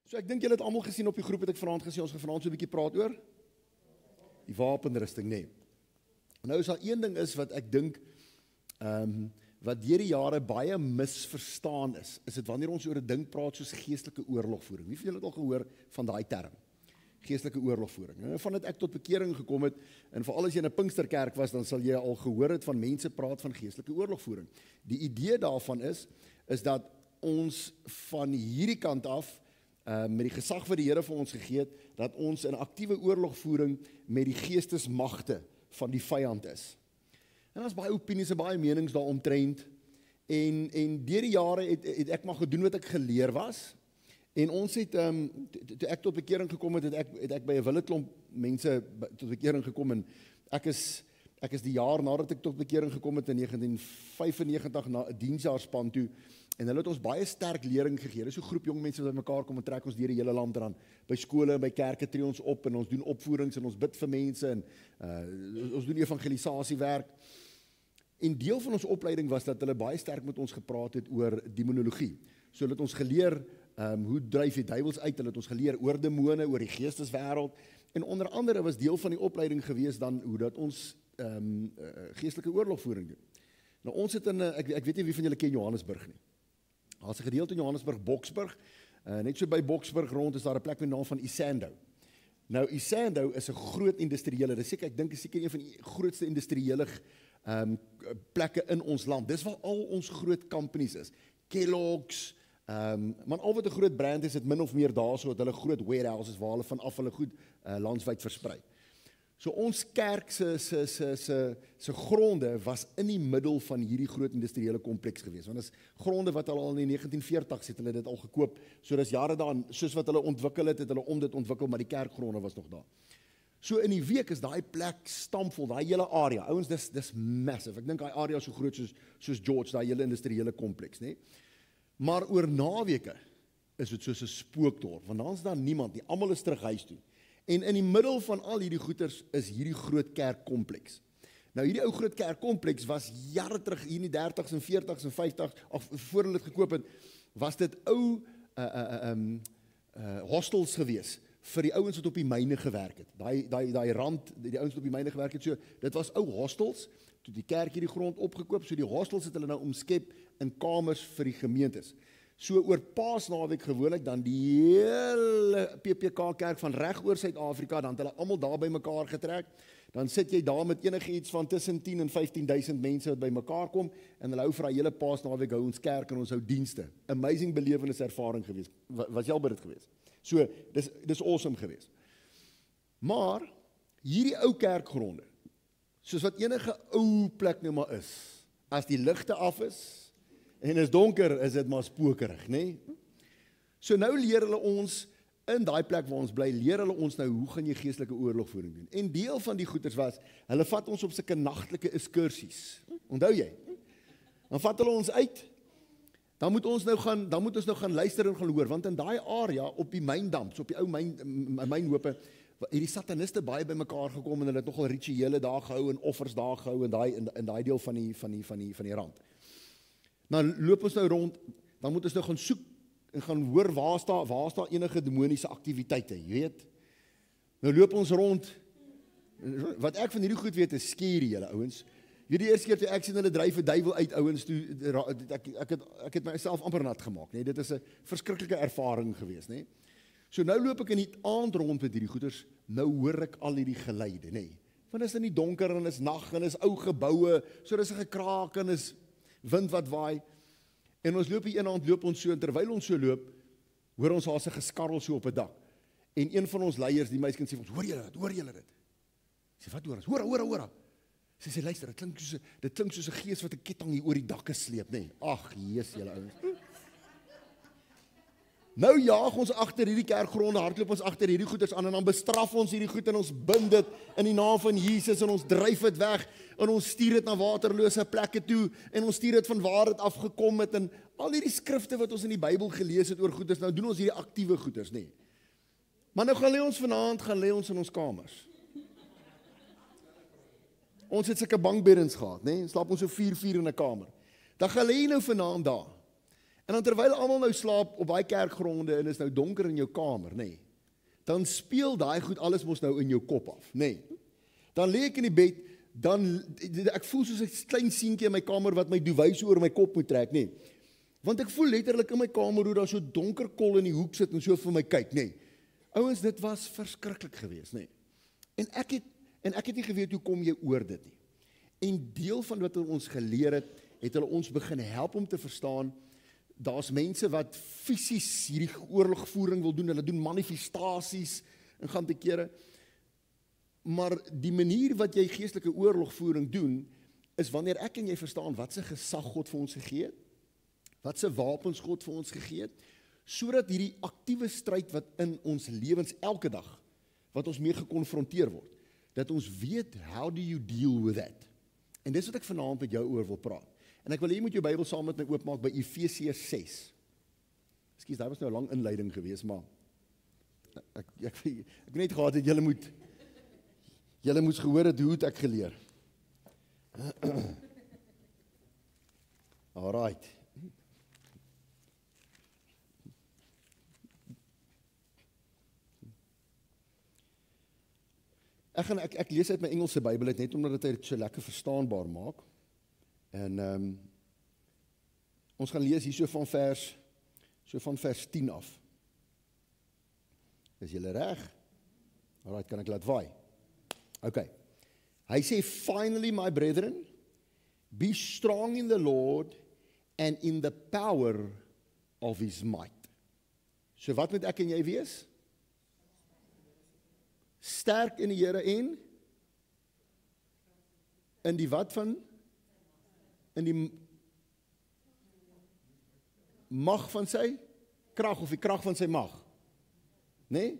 So ek dink julle het almal gesien op die groep het ek vanaand gesê ons gaan vanaand so 'n bietjie praat oor die wapenrusting, nee. Nou is daar een ding is wat ek dink wat deur die jare baie misverstaan is dit wanneer ons oor 'n ding praat soos geestelike oorlogvoering. Wie van julle het al gehoor van daai term? Geestelike oorlogvoering. En vandat ek tot bekering gekom het en veral as jy in 'n Pinksterkerk was, dan sal jy al gehoor het van mense praat van geestelike oorlogvoering. Die idee daarvan is dat ons van hierdie kant af met die gesag wat die Here vir ons gegee het, dat ons in aktiewe oorlogvoering met die geestesmagte van die vyand is. En daar's baie opinies en baie menings daaromtrent. En deur die jare het ek maar gedoen wat ek geleer was. En ons het toe ek tot bekering gekom het ek by 'n wille klomp mense tot bekering gekom en ek is die jaar nadat ek tot bekering gekom het in 1995 na 'n diensjaarspan toe. En hulle het ons baie sterk lering gegee. Dis so 'n groep jong mense wat bymekaar kom en trek ons deur die hele land en dan by skole en by kerke tree ons op en ons doen opvoerings en ons bid vir mense en ons doen evangelisasiewerk. En deel van ons opleiding was dat hulle baie sterk met ons gepraat het oor demonologie. So hulle het ons geleer hoe dryf die duiwels uit, hulle het ons geleer oor demone, oor die geesteswêreld. En onder andere was deel van die opleiding gewees dan hoe dat ons geestelike oorlogvoering doen. Nou ons het in ek weet nie wie van julle ken Johannesburg nie. Daar's 'n gedeelte in Johannesburg, Boksburg. Net so by Boksburg rond is daar 'n plek met die naam van Isando. Nou Isando is 'n groot industriële, ek dink is seker een van die grootste industriële plekke in ons land. Dis waar al ons groot companies is. Kellogg's, maar al wat 'n groot brand is, het min of meer daarso dat hulle groot warehouses waar hulle vanaf hulle goed landwyd versprei. So ons kerk se gronde was in die middel van hierdie groot industriële kompleks gewees. Want is gronde wat al in die 1940s het hulle dit al gekoop. So dis jare daarin, soos wat hulle ontwikkel het hulle om dit ontwikkel, maar die kerkgronde was nog daar. So in die week is daai plek stampvol, daai hele area. Ouens, dis massive. Ek dink daai area is so groot soos George, daai hele industriële kompleks, nê? Maar oor naweke is dit soos 'n spookdorp, want dan's daar niemand nie. Almal is terug huis toe. En in die middel van al hierdie goeters is hierdie groot kerkkompleks. Nou hierdie ou groot kerkkompleks was jare terug hier in die 30s en 40s en 50s, of voor hulle dit gekoop het, was dit ou hostels gewees vir die ouens wat op die myne gewerk het. Daai rand, die ouens wat op die myne gewerk het, so dit was ou hostels, toe die kerk hierdie grond opgekoop, so die hostels het hulle nou omskep in kamers vir die gemeentes. So oor Paasnaweek gewoonlik dan die hele PPK kerk van reg oor Suid-Afrika, dan het hulle almal daar by mekaar getrek. Dan sit jy daar met enige iets van tussen 10 en 15,000 mense wat by mekaar kom en hulle hou vir 'n hele Paasnaweek hou ons kerk en ons hou dienste. Amazing belewenis ervaring geweest. Was jy al by dit geweest? So dis awesome geweest. Maar hierdie ou kerkgronde, soos wat enige ou plek nou maar is, as die ligte af is en is donker, is dit maar spookerig, nê? So nou leer hulle ons, in daai plek waar ons bly, leer hulle ons nou, hoe gaan jy geestelike oorlogvoering doen? En deel van die goeters was, hulle vat ons op sulke nagtelike ekskursies. Onthou jy? Dan vat hulle ons uit, dan moet ons nou gaan luister en gaan hoor, want in daai area, op die myndam, so op die ou mynhope, het die sataniste baie by mekaar gekom, en hulle het nogal rituele daar gehou, en offers daar gehou, in daai deel van die rand. Dan loop ons nou rond, dan moet ons nou gaan soek en gaan hoor waar is daar enige demoniese aktiwiteite, jy weet. Nou loop ons rond, wat ek van hierdie goed weet is scary, julle ouens. Weet die eerste keer toe ek sien hulle dryf 'n duiwel uit, ouens, toe ek het myself amper nat gemaak, nee, dit is 'n verskriklike ervaring geweest, nee. So nou loop ek in die aand rond met hierdie goeters, nou hoor ek al hierdie geluide, nee. Want is in die donker en is nag en is ou geboue, so dis 'n gekraak en is wind wat waai. En ons loop hier een aand loop ons so, en terwyl ons so loop, hoor ons daar's 'n geskarrel so op 'n dak. En een van ons leiers, die meisie, sê vir ons, hoor julle dit? Sê, wat hoor ons? Hoor. Sy sê, luister, dit klink soos 'n gees wat 'n ketting hier oor die dakke sleep, nê? Ag, Jesus, julle ouens. Nou jaag ons agter hierdie kerkgronde, hardloop ons agter hierdie goeders aan, en dan bestraf ons hierdie goed, en ons bind dit in die naam van Jesus, en ons dryf dit weg, en ons stuur dit na waterlose plekke toe, en ons stuur dit van waar dit afgekom het, en al hierdie skrifte wat ons in die Bybel gelees het oor goeders, nou doen ons hierdie aktiewe goeders, nê? Maar nou gaan lê ons vanaand, in ons kamers. Ons het sulke bankbeddens gehad, nê? Slaap ons so 4 in 'n kamer. Dan gaan lê jy nou vanaand daar. En dan terwyl almal nou slaap op daai kerkgronde en is nou donker in jou kamer, nê. Dan speel daai goed alles mos nou in jou kop af, nê. Dan lê ek in die bed, dan ek voel soos 'n klein seentjie in my kamer wat my duwys oor my kop moet trek, nê. Want ek voel letterlik in my kamer hoe daar so donker kol in die hoek sit en so vir my kyk, nê. Ouens, dit was verskriklik geweest, nê. En ek het nie geweet hoe kom jy oor dit nie. En deel van wat hulle ons geleer het hulle ons begin help om te verstaan, daar's mense wat fisies hierdie oorlogvoering wil doen, hulle doen manifestasies en gaan te kere, maar die manier wat jy geestelike oorlogvoering doen, is wanneer ek en jy verstaan wat se gesag God vir ons gegee het, wat se wapens God vir ons gegee het, sodat hierdie aktiewe stryd wat in ons lewens elke dag, wat ons mee gekonfronteer word, dat ons weet, how do you deal with that? En dis wat ek vanaand met jou oor wil praat. En ek wil hê jy moet jou Bybel saam met my oopmaak by Efesiërs 6. Ekskuus, daar was nou 'n lang inleiding geweest, maar ek net gehad het julle moes gehoor het hoe het ek geleer. Alright. Ek lees uit my Engelse Bybel uit net omdat dit so lekker verstaanbaar maak. En ons gaan lees hier so van vers 10 af. Is julle reg? Alright, kan ek laat waai? Okay. Hy sê, finally my brethren, be strong in the Lord and in the power of his might. So wat moet ek en jy wees? Sterk in die Here en in die wat van? In die mag van sy krag of die krag van sy mag. Nee?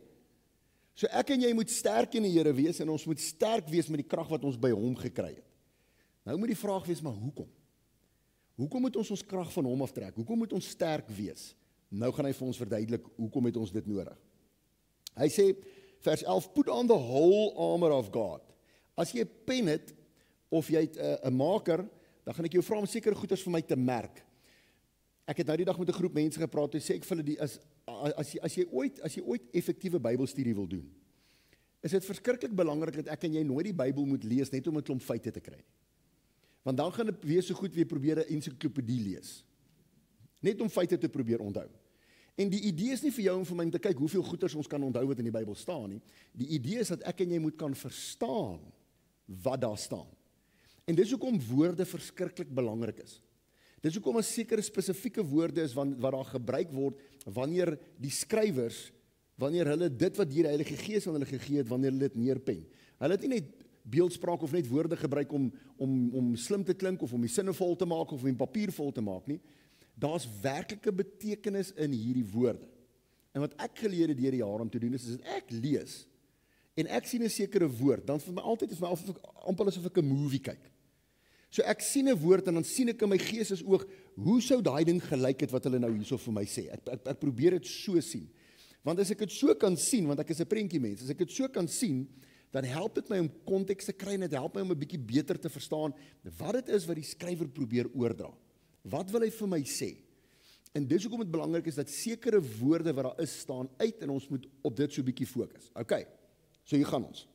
So ek en jy moet sterk in die Here wees en ons moet sterk wees met die krag wat ons by hom gekry het. Nou moet die vraag wees, maar hoekom? Hoekom moet ons krag van hom aftrek? Hoekom moet ons sterk wees? Nou gaan hy vir ons verduidelik, hoekom het ons dit nodig? Hy sê, vers 11, put on the whole armor of God. As jy 'n pen het, of jy het 'n maker, dan gaan ek jou vra om sekere goeders vir my te merk. Ek het nou die dag met 'n groep mense gepraat, en sê ek vir hulle, as jy ooit effektiewe Bybelstudie wil doen, is dit verskriklik belangrik dat ek en jy nooit die Bybel moet lees, net om 'n klomp feite te kry. Want dan gaan dit wees so goed wie probeer 'n ensiklopedie lees. Net om feite te probeer onthou. En die idee is nie vir jou en vir my om te kyk hoeveel goeders ons kan onthou wat in die Bybel staan nie. Die idee is dat ek en jy moet kan verstaan wat daar staan. En dis hoekom woorde verskriklik belangrik is. Dis hoekom 'n sekere spesifieke woorde is wat daar gebruik word wanneer die skrywers, wanneer hulle dit wat deur die Heilige Gees aan hulle gegee het, wanneer hulle dit neerpen. Hulle het nie net beeldspraak of net woorde gebruik om slim te klink of om die sinne vol te maak of om die papier vol te maak nie. Daar's werklike betekenis in hierdie woorde. En wat ek geleer het deur die jare om te doen is dat ek lees en ek sien 'n sekere woord, dan vir my altyd is my amper asof ek 'n movie kyk. So ek sien 'n woord en dan sien ek in my geestesoog, hoe sou daai ding gelyk het wat hulle nou hierso vir my sê? Ek probeer dit so sien. Want as ek dit so kan sien, want ek is 'n prentjie mens, as ek dit so kan sien, dan help dit my om konteks te kry en dit help my om 'n bietjie beter te verstaan wat dit is wat die skrywer probeer oordra. Wat wil hy vir my sê? En dis hoekom dit belangrik is dat sekere woorde wat daar is staan uit en ons moet op dit so 'n bietjie fokus. Okay. So hier gaan ons.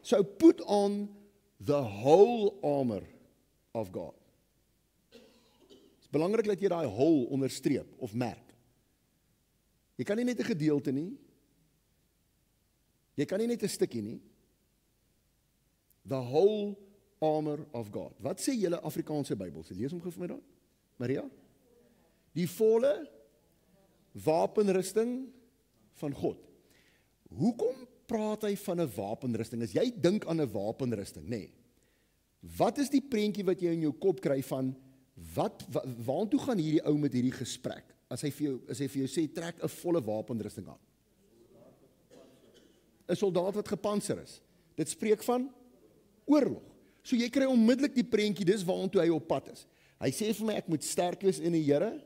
So put on the whole armor of God. Dit is belangrik dat jy daai whole onderstreep of merk. Jy kan nie net 'n gedeelte nie. Jy kan nie net 'n stukkie nie. The whole armor of God. Wat sê julle Afrikaanse Bybels? Lees hom gou vir my dan. Maria? Die volle wapenrusting van God. Hoekom praat hy van 'n wapenrusting? As jy dink aan 'n wapenrusting, nê. Nee, wat is die prentjie wat jy in jou kop kry van waartoe gaan hierdie ou met hierdie gesprek? As hy vir jou sê trek 'n volle wapenrusting aan. 'n Soldaat wat gepantser is. Dit spreek van oorlog. So jy kry onmiddellik die prentjie, dis waartoe hy op pad is. Hy sê vir my ek moet sterk wees in die Here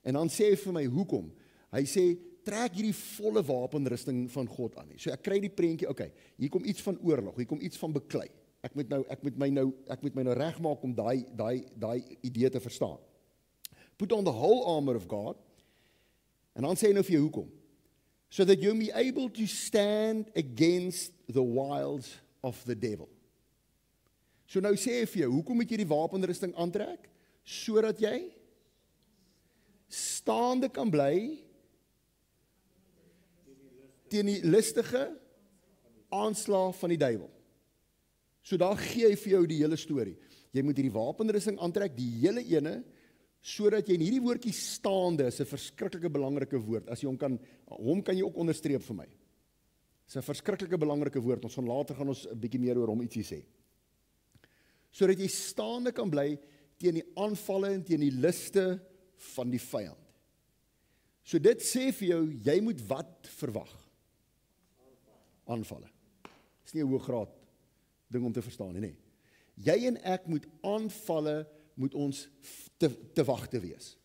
en dan sê hy vir my hoekom? Hy sê trek hierdie volle wapenrusting van God aan. So ek kry die prentjie, okay, hier kom iets van oorlog, hier kom iets van beklei. Ek moet my nou regmaak om daai idee te verstaan. Put on the whole armor of God. En dan sê hy nou vir jou hoekom. So that you may be able to stand against the wiles of the devil. So nou sê hy vir jou, hoekom moet jy die wapenrusting aantrek? Sodat jy staande kan bly teen die listige aanslag van die duiwel. So daar gee hy vir jou die hele storie. Jy moet hierdie wapenrusting aantrek, die hele ene, sodat jy in hierdie woordjie staande is 'n verskriklike belangrike woord. As jy hom kan jy ook onderstreep vir my. Dis 'n verskriklike belangrike woord. Ons gaan later 'n bietjie meer oor hom ietsie sê. Sodat jy staande kan bly teen die aanvalle en teen die liste van die vyand. So dit sê vir jou, jy moet wat verwag? Aanvalle. Dis nie 'n hoëgraad ding om te verstaan nie, nee. Jy en ek moet aanvalle, moet ons te wagte wees.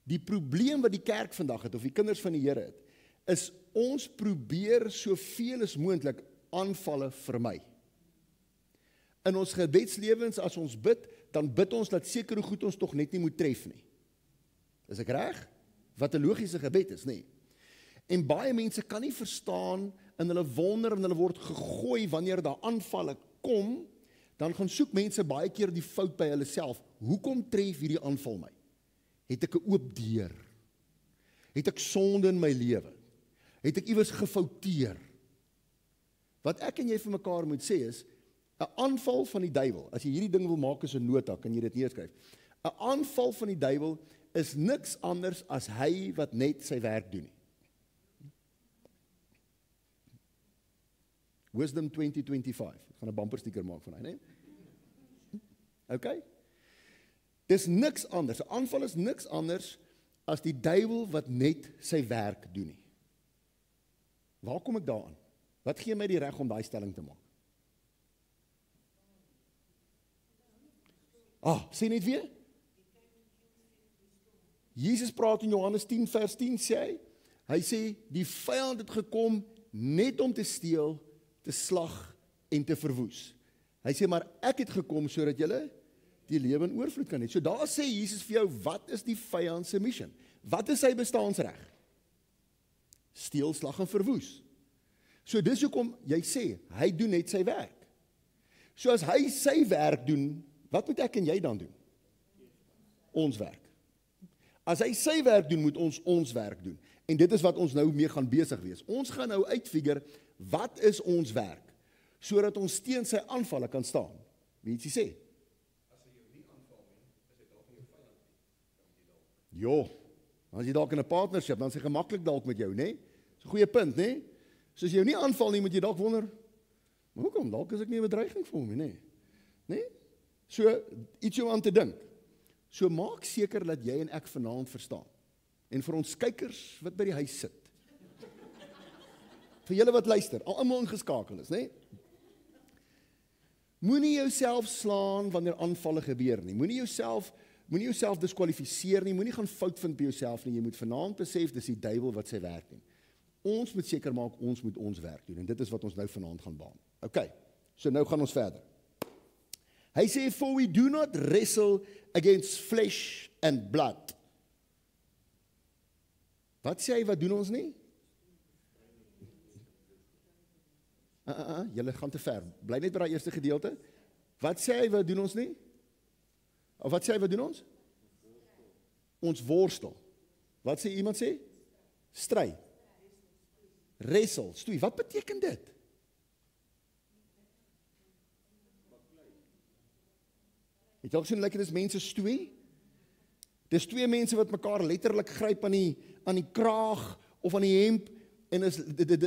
Die probleem wat die kerk vandag het, of die kinders van die Here het, is ons probeer soveel as moontlik aanvalle vermy. In ons gebedslewens, as ons bid, dan bid ons dat sekere goed ons tog net nie moet tref nie. Is ek reg? Wat 'n logiese gebed is, nie? En baie mense kan nie verstaan, en hulle wonder en hulle word gegooi wanneer daar aanvalle kom, dan gaan soek mense baie keer die fout by hulle self. Hoekom tref hierdie aanval my? Het ek 'n oop deur? Het ek sonde in my lewe? Het ek iewers gefouteer? Wat ek en jy vir mekaar moet sê is, 'n aanval van die duiwel, as jy hierdie ding wil maak as 'n nota, kan jy dit neerskryf. 'n Aanval van die duiwel is niks anders as hy wat net sy werk doen nie. Wisdom 2025. Ek gaan 'n bumper sticker maak van hy, né? Okay? Dis niks anders. 'n Aanval is niks anders as die duiwel wat net sy werk doen nie. Waar kom ek daaraan? Wat gee my die reg om daai stelling te maak? Sê net weer. Jesus praat in Johannes 10 vers 10 sê hy sê die vyand het gekom net om te steel, te slag en te verwoes. Hy sê maar ek het gekom sodat julle die lewe in oorvloed kan hê. So daar sê Jesus vir jou, wat is die vyand se mission? Wat is sy bestaansreg? Steel, slag en verwoes. So dis hoekom jy sê hy doen net sy werk. So as hy sy werk doen, wat moet ek en jy dan doen? Ons werk. As hy sy werk doen, moet ons werk doen. En dit is wat ons nou mee gaan besig wees. Ons gaan nou uitfigure, wat is ons werk? Sodat ons teen sy aanvalle kan staan. Wie het sê? As hy jou nie aanval nie, is hy dalk in jou vyand nie. Jo, as jy dalk in 'n partnership, dan is hy gemaklik dalk met jou, né? Dis 'n goeie punt, né? So as jy jou nie aanval nie, moet jy dalk wonder, maar hoekom? Dalk is ek nie 'n bedreiging vir hom nie, né? So iets om aan te dink. So maak seker dat jy en ek vanaand verstaan. En vir ons kykers wat by die huis sit. Vir julle wat luister, almal ingeskakel is, né? Moenie jouself slaan wanneer aanvalle gebeur nie. Moenie jouself diskwalifiseer nie. Moenie gaan fout vind by jouself nie. Jy moet vanaand besef dis die duiwel wat sy werk doen. Ons moet seker maak ons moet ons werk doen en dit is wat ons nou vanaand gaan baan. Okay. So nou gaan ons verder. Hy sê for we do not wrestle against flesh and blood. Wat sê hy, wat doen ons nie? Julle gaan te ver. Bly net by daai eerste gedeelte. Wat sê hy, wat doen ons nie? Of wat sê hy, wat doen ons? Ons worstel. Wat sê iemand sê? Stry. Wrestle, stoei. Wat beteken dit? Het jy al gesien, like, dis mense stoei? Dis twee mense wat mekaar letterlik gryp aan die kraag of aan die hemp en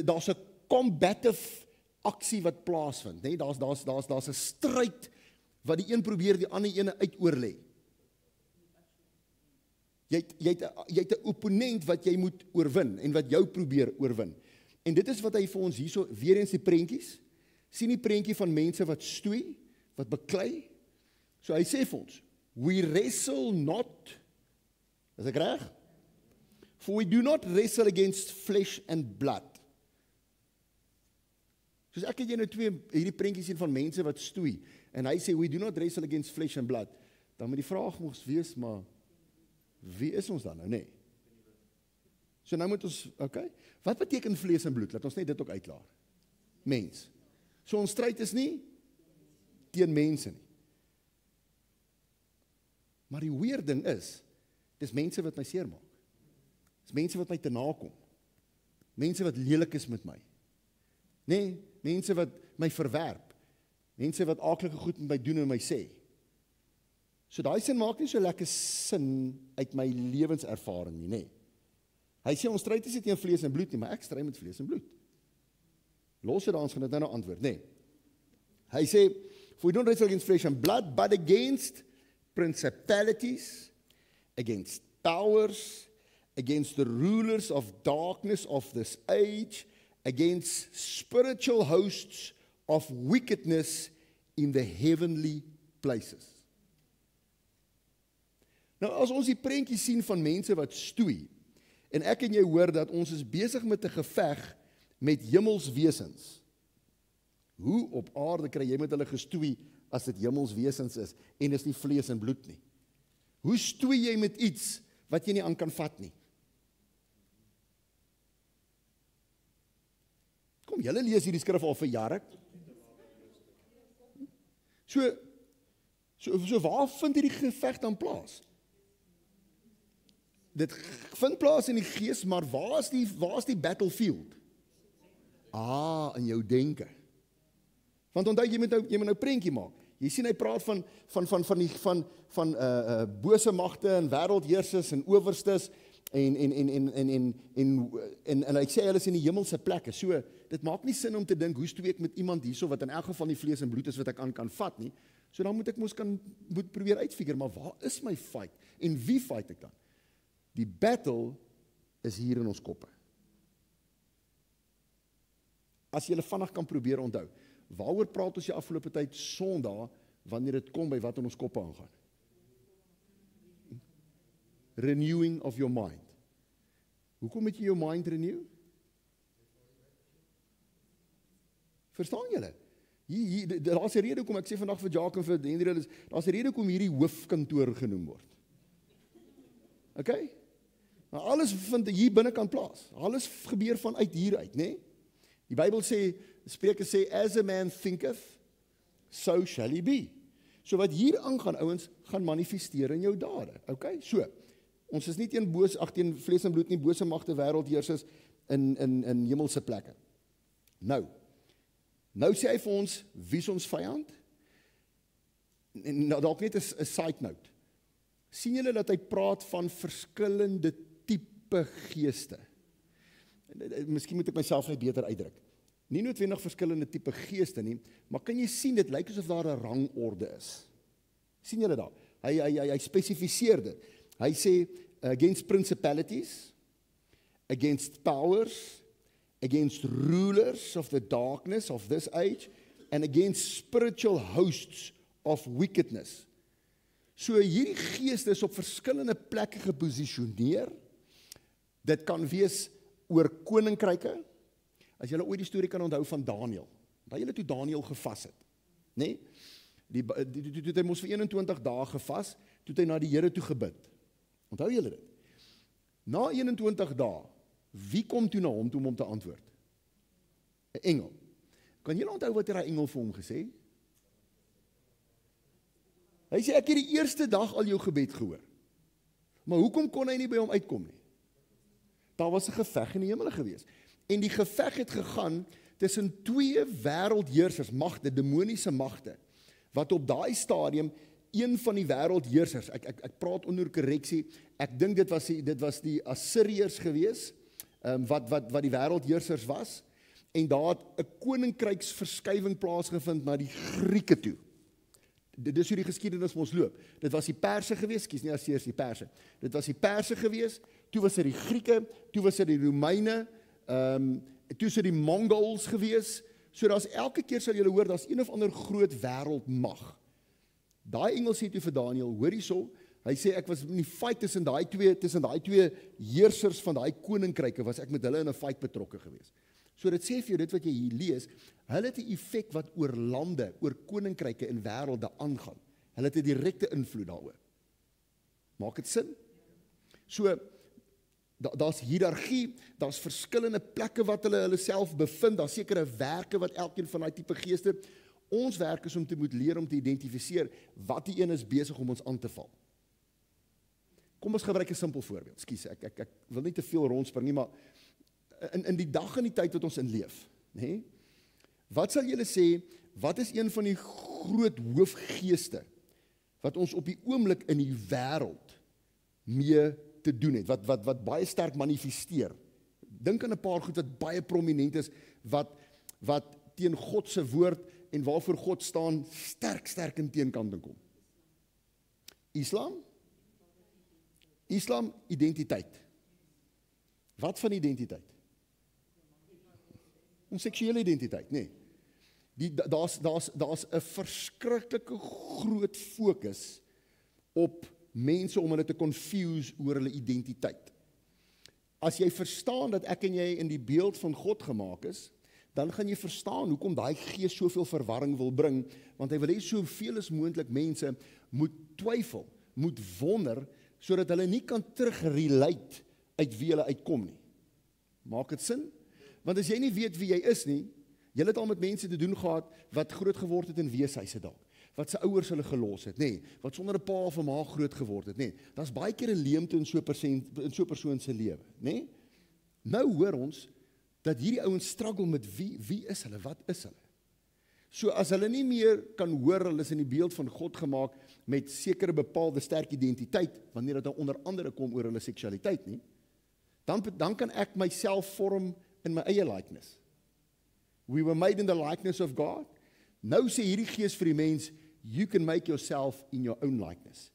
daar's 'n combative aksie wat plaasvind, né? Daar's 'n stryd wat die een probeer die ander ene uitoorlê. Jy het 'n opponent wat jy moet oorwin en wat jou probeer oorwin. En dit is wat hy vir ons hierso weer eens die prentjies. Sien die prentjie van mense wat stoei, wat beklei. So hy sê vir ons, we wrestle not, is ek reg? For we do not wrestle against flesh and blood. Soos ek het jy nou twee hierdie prentjies sien van mense wat stoei, en hy sê, we do not wrestle against flesh and blood, dan moet die vraag mos wees, maar, Wie is ons dan nou, nee? So nou moet ons, okay? Wat beteken vlees en bloed? Laat ons net dit ook uitklaar. Mens. So ons stryd is nie teen mense nie. Maar die weird ding is, dis mense wat my seermaak. Dis mense wat my te nakom. Mense wat lelik is met my. Nee, mense wat my verwerp. Mense wat aaklige goed met my doen en my sê. So daai sin maak nie so lekker sin uit my lewenservaring nie, nee. Hy sê ons stryd is nie teen vlees en bloed nie, maar ek stry met vlees en bloed. Los dit daar, ons gaan dit nou antwoord, nee. Hy sê, for we don't wrestle against flesh and blood, but against principalities, against powers, against the rulers of darkness of this age, against spiritual hosts of wickedness in the heavenly places. Nou as ons die prentjie sien van mense wat stoei, en ek en jy hoor dat ons is besig met 'n geveg met hemelswesens. Hoe op aarde kry jy met hulle gestoei as dit hemelswesens is en is nie vlees en bloed nie? Hoe stoei jy met iets wat jy nie aan kan vat nie? Kom, julle lees hierdie skrif al vir jare. So waar vind hierdie geveg dan plaas? Dit vind plaas in die gees, maar waar is die battlefield? In jou denke. Want onthou, jy moet nou prentjie maak. Jy sien hy praat van bose magte en wêreldheersers en owerstes en hy sê hulle is in die hemelse plekke. So dit maak nie sin om te dink hoe stoei ek met iemand hierso wat in elk geval nie vlees en bloed is wat ek aan kan vat nie. So dan moet ek moet probeer uitfigure, maar waar is my fight? En wie fight ek dan? Die battle is hier in ons koppe. As jy vinnig kan probeer onthou, waaroor praat ons die afgelope tyd Sondag wanneer dit kom by wat in ons koppe aangaan? Renewing of your mind. Hoekom moet jy jou mind renew? Verstaan julle? Daar's 'n rede hoekom ek sê vandag vir Jacques en vir Henry, daar's 'n rede hoekom hierdie hoofkantoor genoem word. Okay? Nou alles vind hier binnekant plaas. Alles gebeur vanuit hier uit, né? Die Bybel sê, Spreuke sê, as a man thinketh, so shall he be. So wat hier aangaan, ouens, gaan manifesteer in jou dade. Okay? So, ons is nie teen teen vlees en bloed nie, bose magte, wêreldheersers in hemelse plekke. Nou sê hy vir ons, wie is ons vyand? En dalk net 'n side note. Sien julle dat hy praat van verskillende tipe geeste? Miskien moet ek myself net beter uitdruk. Nie noodwendig verskillende tipe geeste nie, maar kan jy sien, dit lyk asof daar 'n rangorde is. Sien julle daar? Hy spesifiseer dit. Hy sê, against principalities, against powers, against rulers of the darkness of this age, and against spiritual hosts of wickedness. So hierdie geeste is op verskillende plekke geposisioneer. Dit kan wees oor koninkryke. As julle ooit die storie kan onthou van Daniël. Onthou julle toe Daniël gevas het, né? Toe hy mos vir 21 dae gevas, toe hy na die Here toe gebid. Onthou julle dit? Na 21 dae, wie kom toe na hom toe om hom te antwoord? 'n Engel. Kan julle onthou wat daai engel vir hom gesê? Hy sê, ek het die eerste dag al jou gebed gehoor. Maar hoekom kon hy nie by hom uitkom nie? Daar was 'n geveg in die hemel gewees. En die geveg het gegaan tussen twee wêreldheersers, magte, demoniese magte, wat op daai stadium een van die wêreldheersers, ek praat onder korreksie, ek dink dit was die Assiriërs gewees, wat die wêreldheersers was, en daar het 'n koninkryksverskywing plaasgevind na die Grieke toe. Dit is hoe die geskiedenis ons loop. Dit was die Perse gewees, skus nie Assiriërs, die Perse. Dit was die Perse gewees, toe was dit die Grieke, toe was dit die Romeine, toe is dit die Mongols gewees. So daar's elke keer sal julle hoor, daar's een of ander groot wêreldmag. Daai engel sê toe vir Daniël, hoor hierso, hy sê ek was in die fight tussen daai twee heersers van daai koninkryke, was ek met hulle in 'n fight betrokke gewees. So dit sê vir jou, dit wat jy hier lees, hulle het 'n effek wat oor lande, oor koninkryke en wêrelde aangaan. Hulle het 'n direkte invloed daaroor. Maak dit sin? So, daar's hiërargie, daar's verskillende plekke wat hulle self bevind, daar's sekere werke wat elkeen van daai tipe geeste. Ons werk is om te moet leer om te identifiseer wat die een is besig om ons aan te val. Kom ons gebruik 'n simpel voorbeeld. Ekskuus, ek wil nie te veel rondspring nie, maar in die dag en die tyd wat ons in leef, nê? Wat sal julle sê, wat is een van die groot hoofgeeste wat ons op die oomblik in die wêreld mee te doen het, wat baie sterk manifesteer? Dink aan 'n paar goed wat baie prominent is, wat teen God se woord en waarvoor God staan sterk in teenkanting kom. Islam, identiteit. Wat van identiteit? Ons seksuele identiteit, nee. Daar's 'n verskriklike groot fokus op mense om hulle te confuse oor hulle identiteit. As jy verstaan dat ek en jy in die beeld van God gemaak is, dan gaan jy verstaan hoekom daai gees soveel verwarring wil bring, want hy wil hê soveel as moontlik mense moet twyfel, moet wonder, sodat hulle nie kan terugrelate uit wie hulle uitkom nie. Maak dit sin? Want as jy nie weet wie jy is nie, jy het al met mense te doen gehad wat groot geword het in weeshuise dalk, wat se ouers hulle gelos het, nê, wat sonder 'n pa of 'n ma groot geword het, nê. Daar's baie keer 'n leemte in so 'n persoon se lewe, nê? Nou hoor ons dat hierdie ouens struggle met wie is hulle? Wat is hulle? So as hulle nie meer kan hoor hulle is in die beeld van God gemaak met sekere bepaalde sterk identiteit, wanneer dit onder andere kom oor hulle seksualiteit nie, dan kan ek myself vorm in my eie likeness. We were made in the likeness of God. Nou sê hierdie gees vir die mens, you can make yourself in your own likeness.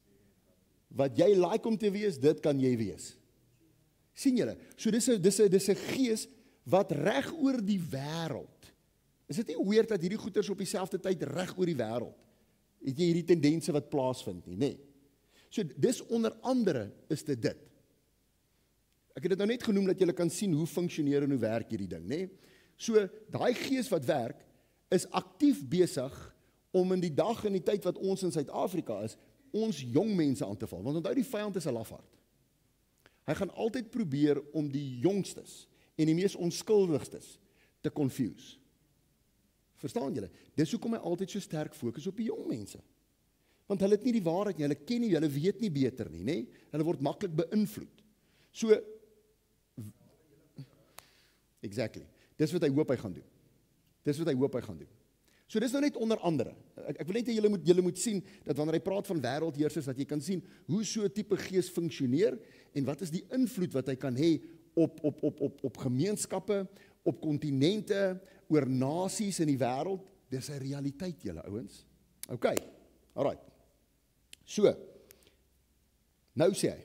Wat jy like om te wees, dit kan jy wees. Sien julle? So dis 'n gees wat reg oor die wêreld. Is dit nie weird dat hierdie goeters op dieselfde tyd reg oor die wêreld het jy hierdie tendense wat plaasvind nie, nê? So dis onder andere is dit. Ek het dit nou net genoem dat julle kan sien hoe funksioneer en hoe werk hierdie ding, nê? So daai gees wat werk is aktief besig om in die dag en die tyd wat ons in Suid-Afrika is, ons jong mense aan te val. Want onthou die vyand is 'n lafaard. Hy gaan altyd probeer om die jongstes en die mees onskuldigstes te confuse. Verstaan julle? Dis hoekom hy altyd so sterk fokus op die jong mense. Want hulle het nie die waarheid nie, hulle ken nie, hulle weet nie beter nie, nê? Hulle word maklik beïnvloed. So exactly. Dis wat hy hoop hy gaan doen. So dis nou net onder andere. Ek wil net hê julle moet sien dat wanneer hy praat van wêreldheersers, dat jy kan sien hoe so 'n tipe gees funksioneer en wat is die invloed wat hy kan hê op gemeenskappe, op kontinente, oor nasies in die wêreld. Dis 'n realiteit julle ouens. Okay. Alright. So. Nou sê hy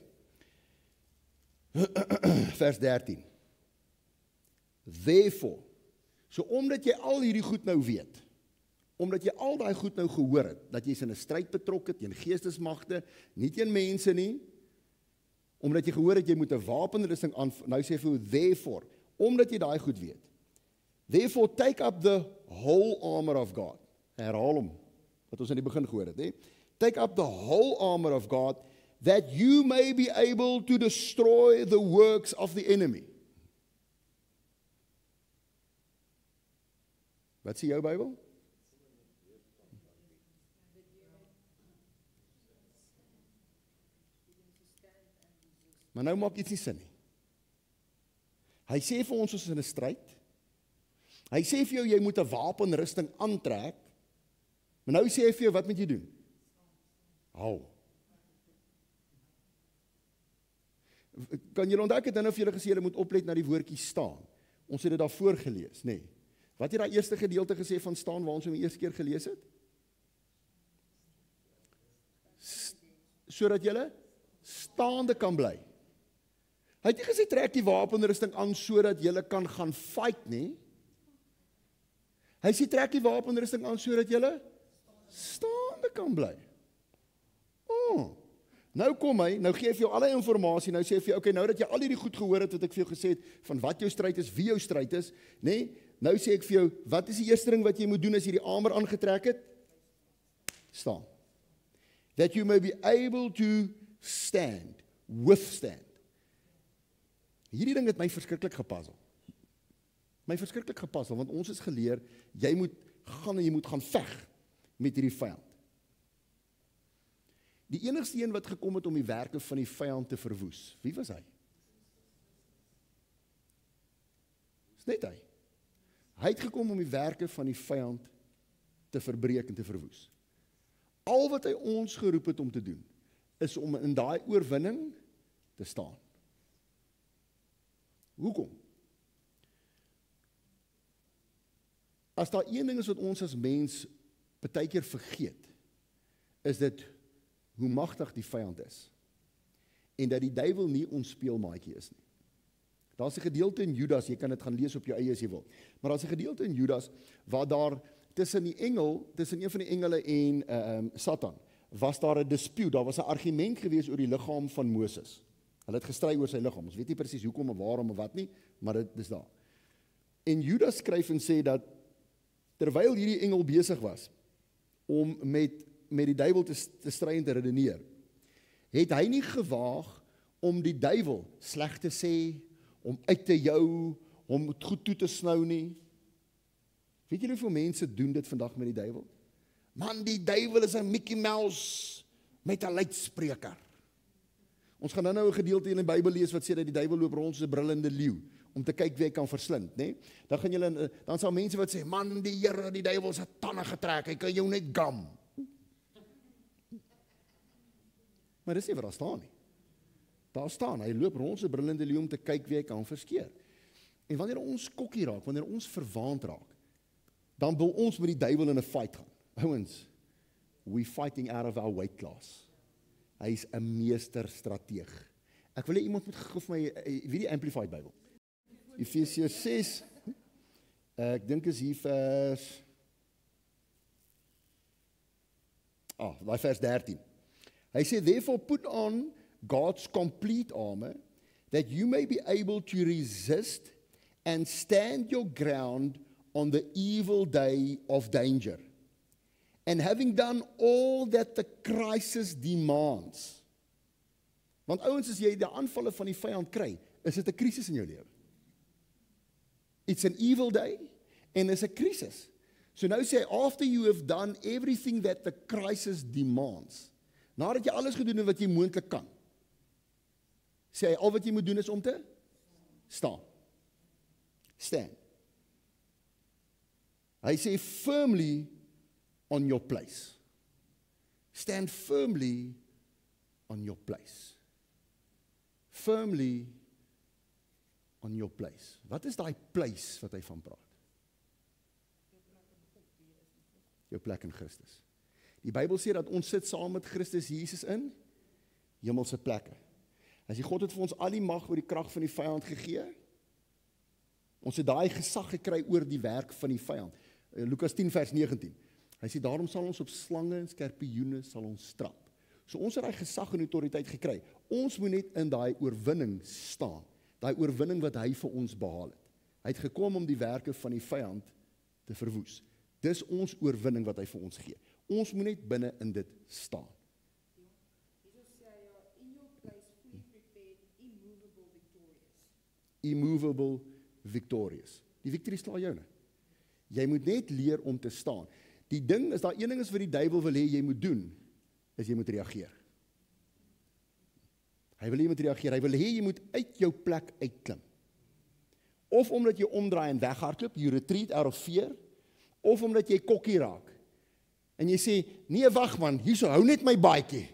vers 13. Therefore, so omdat jy al hierdie goed nou weet, omdat jy al daai goed nou gehoor het, dat jy's in 'n stryd betrokke teen geestesmagte, nie teen mense nie, omdat jy gehoor het jy moet 'n wapenrusting aan, nou sê hy vir jou, therefore, omdat jy daai goed weet, therefore take up the whole armor of God. Herhaal hom, wat ons aan die begin gehoor het, hè? Take up the whole armor of God, that you may be able to destroy the works of the enemy. Wat sê jou Bybel? Maar nou maak iets nie sin nie. Hy sê vir ons is in 'n stryd. Hy sê vir jou jy moet 'n wapenrusting aantrek. Maar nou sê hy vir jou wat moet jy doen? Hou. Kan julle onthou ek het nou vir julle gesê julle moet oplet na die woordjie staan. Ons het dit daarvoor gelees, nê? Nee. Wat het daai eerste gedeelte gesê van staan waar ons hom die eerste keer gelees het? Sodat julle staande kan bly. Hy het nie gesê trek die wapenrusting aan sodat julle kan gaan fight nie. Hy sê trek die wapenrusting aan sodat julle staande kan bly. Nou kom hy, nou gee hy vir jou alle inligting, nou sê hy vir jou, okay, nou dat jy al hierdie goed gehoor het wat ek vir jou gesê het van wat jou stryd is, wie jou stryd is, nê? Nee, nou sê ek vir jou, wat is die eerste ding wat jy moet doen as jy die armor aangetrek het? Staan. That you may be able to stand, withstand. Hierdie ding het my verskriklik gepuzzle. Want ons is geleer, jy moet gaan en jy moet gaan veg met hierdie vyand. Die enigste een wat gekom het om die werke van die vyand te verwoes, wie was hy? Dis net hy. Hy het gekom om die werke van die vyand te verbreek en te verwoes. Al wat hy ons geroep het om te doen, is om in daai oorwinning te staan. Hoekom? As daar een ding is wat ons as mens partykeer vergeet, is dit hoe magtig die vyand is. En dat die duiwel nie ons speelmaatjie is nie. Daar's 'n gedeelte in Judas, jy kan dit gaan lees op jou eie as jy wil. Maar daar's 'n gedeelte in Judas waar daar tussen een van die engele en Satan, was daar 'n dispuut, daar was 'n argument gewees oor die liggaam van Moses. Hulle het gestry oor sy liggaam. Ons weet nie presies hoekom en waarom en wat nie, maar dit is daar. En Judas skryf en sê dat terwyl hierdie engel besig was om met die duiwel te stry en te redeneer, het hy nie gewaag om die duiwel sleg te sê, om uit te jou, om het goed toe te snou nie. Weet julle hoeveel mense doen dit vandag met die duiwel? Man, die duiwel is 'n Mickey Mouse met 'n luidspreker. Ons gaan nou 'n gedeelte in die Bybel lees wat sê dat die duiwel loop rond soos 'n brullende leeu om te kyk wie hy kan verslind, né? Dan sal mense wat sê, man, die Here, die duiwel se tande getrek, hy kan jou net gam. Maar dis nie wat daar staan nie. Daar staan, hy loop rond soos 'n brullende leeu om te kyk wie hy kan verskeer. En wanneer ons kokkie raak, wanneer ons verwaand raak, dan wil ons met die duiwel in 'n fight gaan. Ouens, we fighting out of our weight class. Hy is 'n meesterstrateeg. Ek wil hê iemand moet gou vir my, wie die Amplified Bybel. Efesiërs 6, ek dink is hier vers 13. Hy sê, therefore put on God's complete armor, that you may be able to resist and stand your ground on the evil day of danger. And having done all that the crisis demands. Want ouens, as jy die aanvalle van die vyand kry, is dit 'n krisis in jou lewe. It's an evil day, and it's a crisis. So nou sê hy, after you have done everything that the crisis demands, nadat jy alles gedoen het wat jy moontlik kan, sê hy, al wat jy moet doen is om te staan. Stand. Hy sê, firmly on your place. Stand firmly on your place. Firmly on your place. Wat is daai place wat hy van praat? Jou plek in Christus. Die Bybel sê dat ons sit saam met Christus Jesus in hemelse plekke. As die God het vir ons al die mag oor die krag van die vyand gegee, ons het daai gesag gekry oor die werk van die vyand. Lukas 10 vers 19. Hy sê, daarom sal ons op slange en skorpioene sal ons trap. So ons het daai gesag en autoriteit gekry. Ons moet net in daai oorwinning staan. Daai oorwinning wat hy vir ons behaal het. Hy het gekom om die werke van die vyand te verwoes. Dis ons oorwinning wat hy vir ons gee. Ons moet net binne in dit staan. Immovable victorious. Die victory sla joune. Jy moet net leer om te staan. Die ding is, daar een ding is wat die duiwel wil hê jy moet doen, is jy moet reageer. Hy wil hê jy moet reageer, hy wil hê jy moet uit jou plek uitklim. Of omdat jy omdraai en weghardloop, you retreat out of fear, of omdat jy kokkie raak. En jy sê, nee wag man, hierso hou net my baadjie.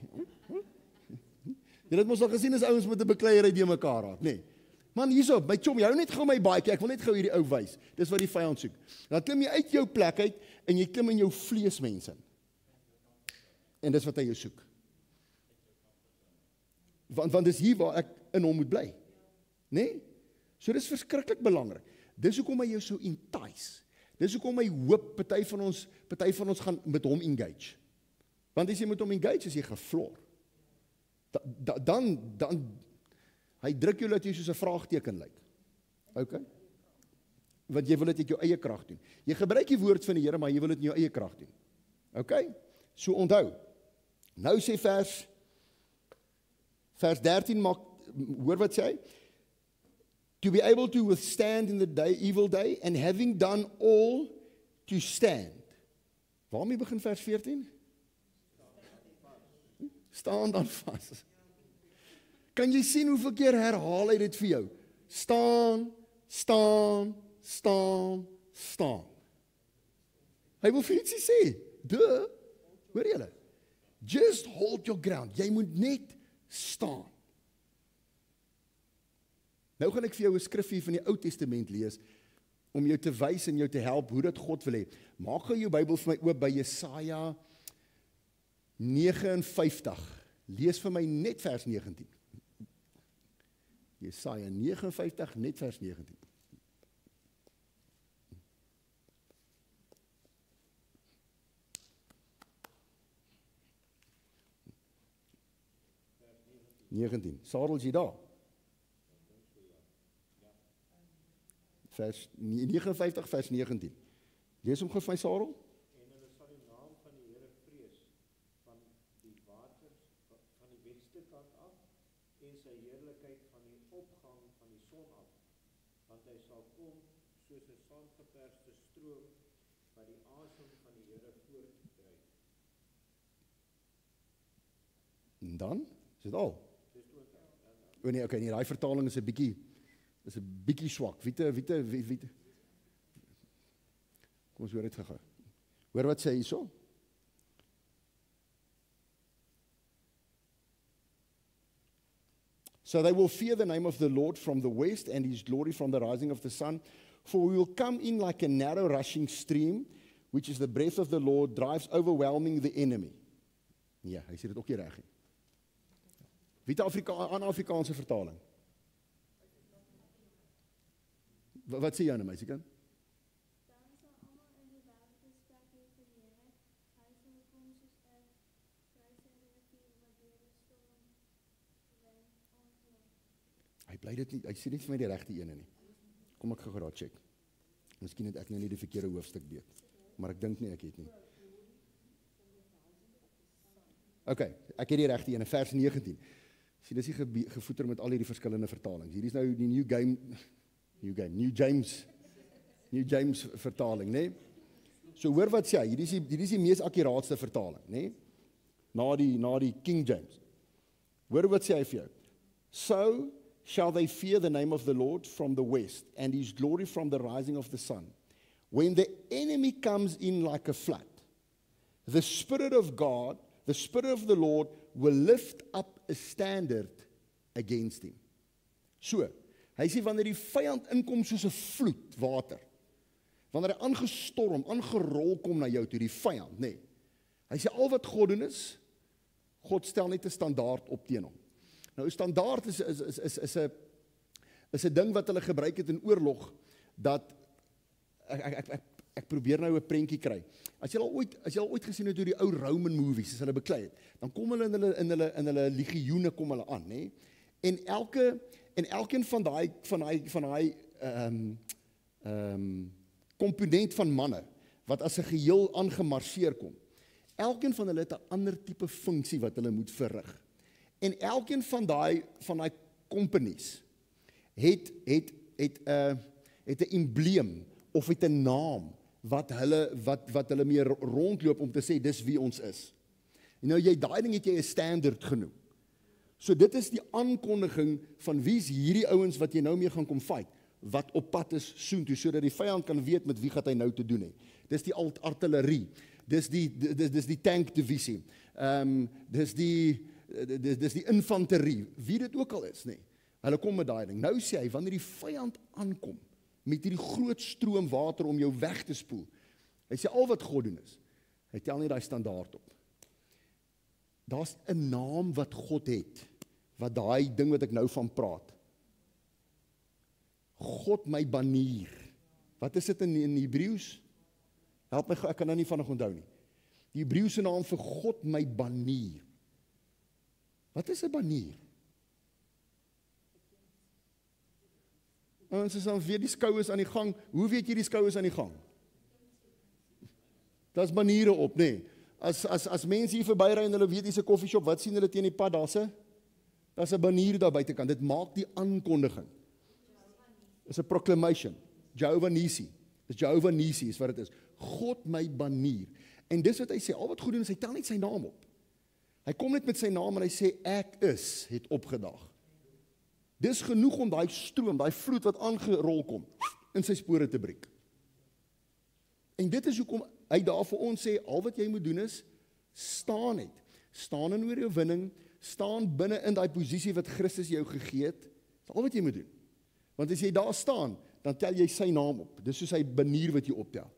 Jy het mos al gesien as ouens met 'n bekleierery die mekaar raak, nee. Man, hierso, my chom, jy hou net gou my baadjie, ek wil net gou hierdie ou wys. Dis wat die vyand soek. Dan klim jy uit jou plek uit en jy klim in jou vleesmens in. En dis wat hy jou soek. Want dis hier waar ek in hom moet bly. Nee? So dis verskriklik belangrik. Dis hoekom hy jou so entice. Dis hoekom hy hoop party van ons gaan met hom engage. Want as jy met hom engage, is jy geflor. Dan hy druk jou dat jy soos 'n vraagteken lyk. OK? Want jy wil dit uit jou eie krag doen. Jy gebruik die woord van die Here, maar jy wil dit in jou eie krag doen. OK? So onthou. Nou sê vers 13 maak, hoor wat sê hy? to be able to withstand in the evil day, and having done all, to stand. Waarmee begin vers 14? Staan dan vas. Kan jy sien hoeveel keer herhaal hy dit vir jou? Staan, staan, staan, staan. Hy wil vir ietsie sê. Hoor julle? Just hold your ground. Jy moet net staan. Nou gaan ek vir jou 'n skrifgie van die Ou Testament lees, om jou te wys en jou te help hoe dit God wil hê. Maak gou jou Bybel vir my oop by Jesaja 59. Lees vir my net vers 19. Jesaja 59, net vers 19. Sarel, is jy daar? Vers 59, vers 19. Lees hom gou vir my, Sarel. En hulle sal die naam van die Here vrees, van die waters, van die wetste kant af, en sy heerlikheid van die opgang van die son af. Want hy sal kom soos 'n saamgeperste stroom, wat die asem van die Here voortdryf. En dan, is dit al? O nee, okay, nee, daai vertaling is 'n bietjie swak. Wie kom ons hoor dit gou. Hoor wat sê hy hierso? So they will fear the name of the Lord from the west, and his glory from the rising of the sun. For we will come in like a narrow rushing stream, which is the breath of the Lord, drives overwhelming the enemy. Ja, hy sê dit ook nie reg nie. Wie het Afrikaanse vertaling? Wat sê jy nou, meisiekind? Dan sal almal in die wêreld gespreek vir die Here. Hy sal kom soos 'n bruisende rivier wat deur die storm wen aanloop. Hy bly dit nie, hy sê nie vir my die regte ene nie. Kom ek gou daar check. Miskien het ek nou nie die verkeerde hoofstuk weet, maar ek dink nie ek het nie. Okay, ek het die regte ene, vers 19. Sien, dis nie gevoeter met al hierdie verskillende vertalings. Hierdie is nou die New James vertaling, né? So hoor wat sê hy, hierdie is die mees akkuraatste vertaling, né? Na die King James. Hoor wat sê hy vir jou? So shall they fear the name of the Lord from the west, and his glory from the rising of the sun. When the enemy comes in like a flood, the Spirit of God, the Spirit of the Lord will lift up a standard against him. So, hy sê wanneer die vyand inkom soos 'n vloed water, wanneer hy aangerol kom na jou toe, die vyand, nê. Hy sê al wat God doen is, God stel net 'n standaard op teen hom. Nou 'n standaard is 'n ding wat hulle gebruik het in oorlog, dat ek probeer nou 'n prentjie kry. As jy al ooit gesien het hoe die ou Roman movies as hulle beklei het, dan kom hulle in hulle legioene kom hulle aan, nê? En elkeen van daai komponent van manne wat as 'n geheel aangemarseer kom. Elkeen van hulle het 'n ander tipe funksie wat hulle moet verrig. En elkeen van daai companies het 'n embleem of het 'n naam wat hulle mee rondloop om te sê dis wie ons is. En nou daai ding het jy 'n standaard genoem. So dit is die aankondiging van wie's hierdie ouens wat jy nou mee gaan kom fight, wat op pad is soontoe, sodat die vyand kan weet met wie gaan hy nou te doen hê. Dis die artillerie, dis die tankdivisie, dis die infanterie, wie dit ook al is, nê. Hulle kom met daai ding. Nou sê hy, wanneer die vyand aankom met hierdie groot stroom water om jou weg te spoel, hy sê al wat God doen is, hy tel nie daai standaard op. Daar's 'n naam wat God het, wat daai ding wat ek nou van praat. God my banier. Wat is dit in Hebreëus? Help my, ek kan nou nie vinnig onthou nie. Die Hebreëse naam vir God my banier. Wat is 'n banier? Ons is dan weer die skouers aan die gang. Hoe weet jy die skouers aan die gang? Daar's baniere op, nê? As mense hier verbyry en hulle weet hier's 'n koffieshop, wat sien hulle teen die pad? Daar's 'n banier daar buitekant. Dit maak die aankondiging. Is 'n proclamation. Jehovah Nissi. Dis Jehovah Nissi is wat dit is. God my banier. En dis wat hy sê, al wat goed doen is hy tel net sy naam op. Hy kom net met sy naam en hy sê ek is het opgedaag. Dis genoeg om daai stroom, daai vloed wat aangerol kom in sy spore te breek. En dit is hoekom hy daar vir ons sê al wat jy moet doen is staan net. Staan in oorwinning, staan binne in daai posisie wat Christus jou gegee het. Dis al wat jy moet doen. Want as jy daar staan, dan tel jy sy naam op. Dis soos hy banier wat jy optel.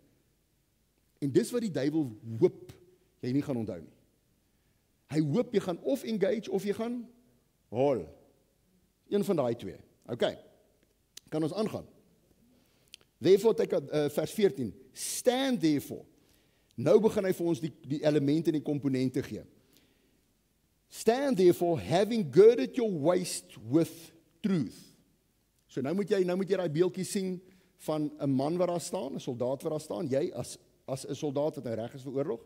En dis wat die duiwel hoop jy nie gaan onthou nie. Hy hoop jy gaan of engage of jy gaan hol. Een van daai twee. Okay. Kan ons aangaan? Therefore, vers 14. Stand therefore. Nou begin hy vir ons die elemente en die komponente gee. Stand therefore, having girded your waist with truth. So nou moet jy daai beeldjie sien van 'n man wat daar staan, 'n soldaat wat daar staan, jy as 'n soldaat wat nou reg is vir oorlog.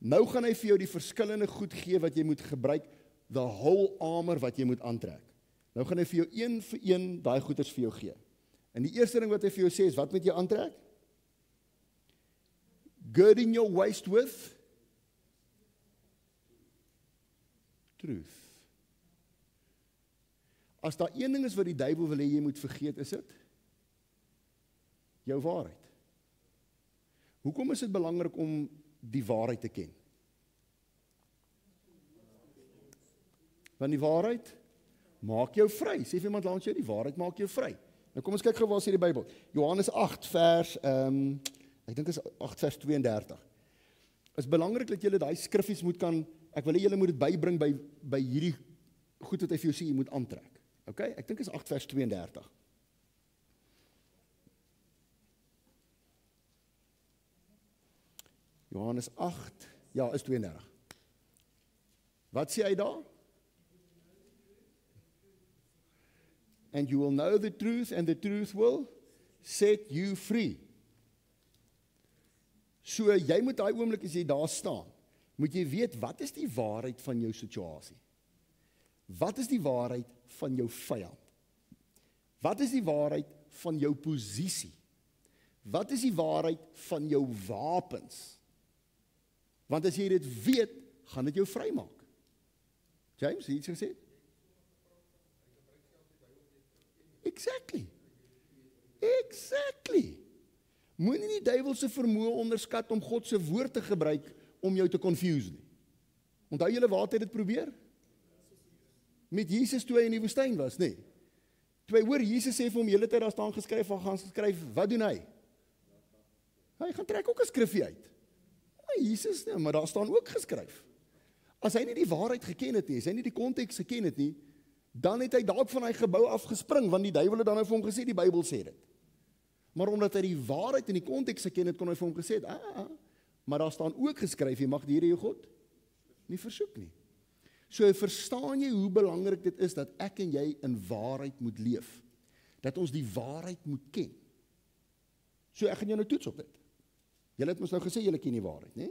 Nou gaan hy vir jou die verskillende goed gee wat jy moet gebruik, the whole armor wat jy moet aantrek. Nou gaan hy vir jou een vir een daai goeders vir jou gee. En die eerste ding wat hy vir jou sê is, wat moet jy aantrek? Girding your waist with truth. As daar een ding is wat die duiwel wil hê jy moet vergeet, is dit jou waarheid. Hoekom is dit belangrik om die waarheid te ken? Want die waarheid maak jou vry. Sê vir iemand langs jou, die waarheid maak jou vry. Nou kom ons kyk gou waar sê die Bybel. Johannes 8 vers ek dink is 8 vers 32. Is belangrik dat julle daai skriffies moet kan, ek wil hê julle moet dit bybring by hierdie goed wat hy vir jou sê jy moet aantrek. Okay? Ek dink is 8 vers 32. Johannes 8, ja, is 32. Wat sê hy daar? And you will know the truth and the truth will set you free. So jy moet daai oomblik as jy daar staan, moet jy weet wat is die waarheid van jou situasie? Wat is die waarheid van jou vyand? Wat is die waarheid van jou posisie? Wat is die waarheid van jou wapens? Want as jy dit weet, gaan dit jou vrymaak. James, het jy iets gesê? Exactly. Moenie die duiwel se vermoë onderskat om God se woord te gebruik om jou te confuse nie. Onthou julle waar het hy dit probeer? Met Jesus toe hy in die woestyn was, nê? Toe hy hoor Jesus sê vir hom, hele tyd daar staan geskryf, waar gaan skryf, wat doen hy? Hy gaan trek ook 'n skrifgie uit. Jesus, nee, maar daar staan ook geskryf. As hy nie die waarheid geken het nie, as hy nie die konteks geken het nie, dan het hy dalk van hy gebou afgespring, want die duiwel het dan nou vir hom gesê, die Bybel sê dit. Maar omdat hy die waarheid in die konteks geken het, kon hy vir hom gesê het, maar daar staan ook geskryf, jy mag die Here jou God nie versoek nie. So verstaan jy hoe belangrik dit is, dat ek en jy in waarheid moet leef. Dat ons die waarheid moet ken. So ek gaan jou nou toets op dit. Julle het ons nou gesê, julle ken die waarheid, né?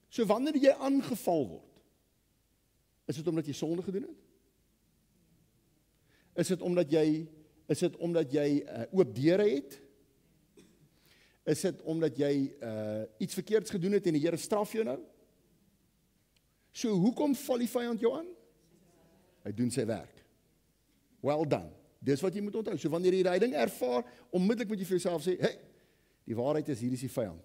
So wanneer jy aangeval word, is dit omdat jy sonde gedoen het? Is dit omdat jy oop deure het? Is dit omdat jy iets verkeerds gedoen het en die Here straf jou nou? So hoekom val die vyand jou aan? Hy doen sy werk. Well done. Dis wat jy moet onthou. So wanneer jy die ding ervaar, onmiddellik moet jy vir jouself sê, hey, die waarheid is, hier is die vyand.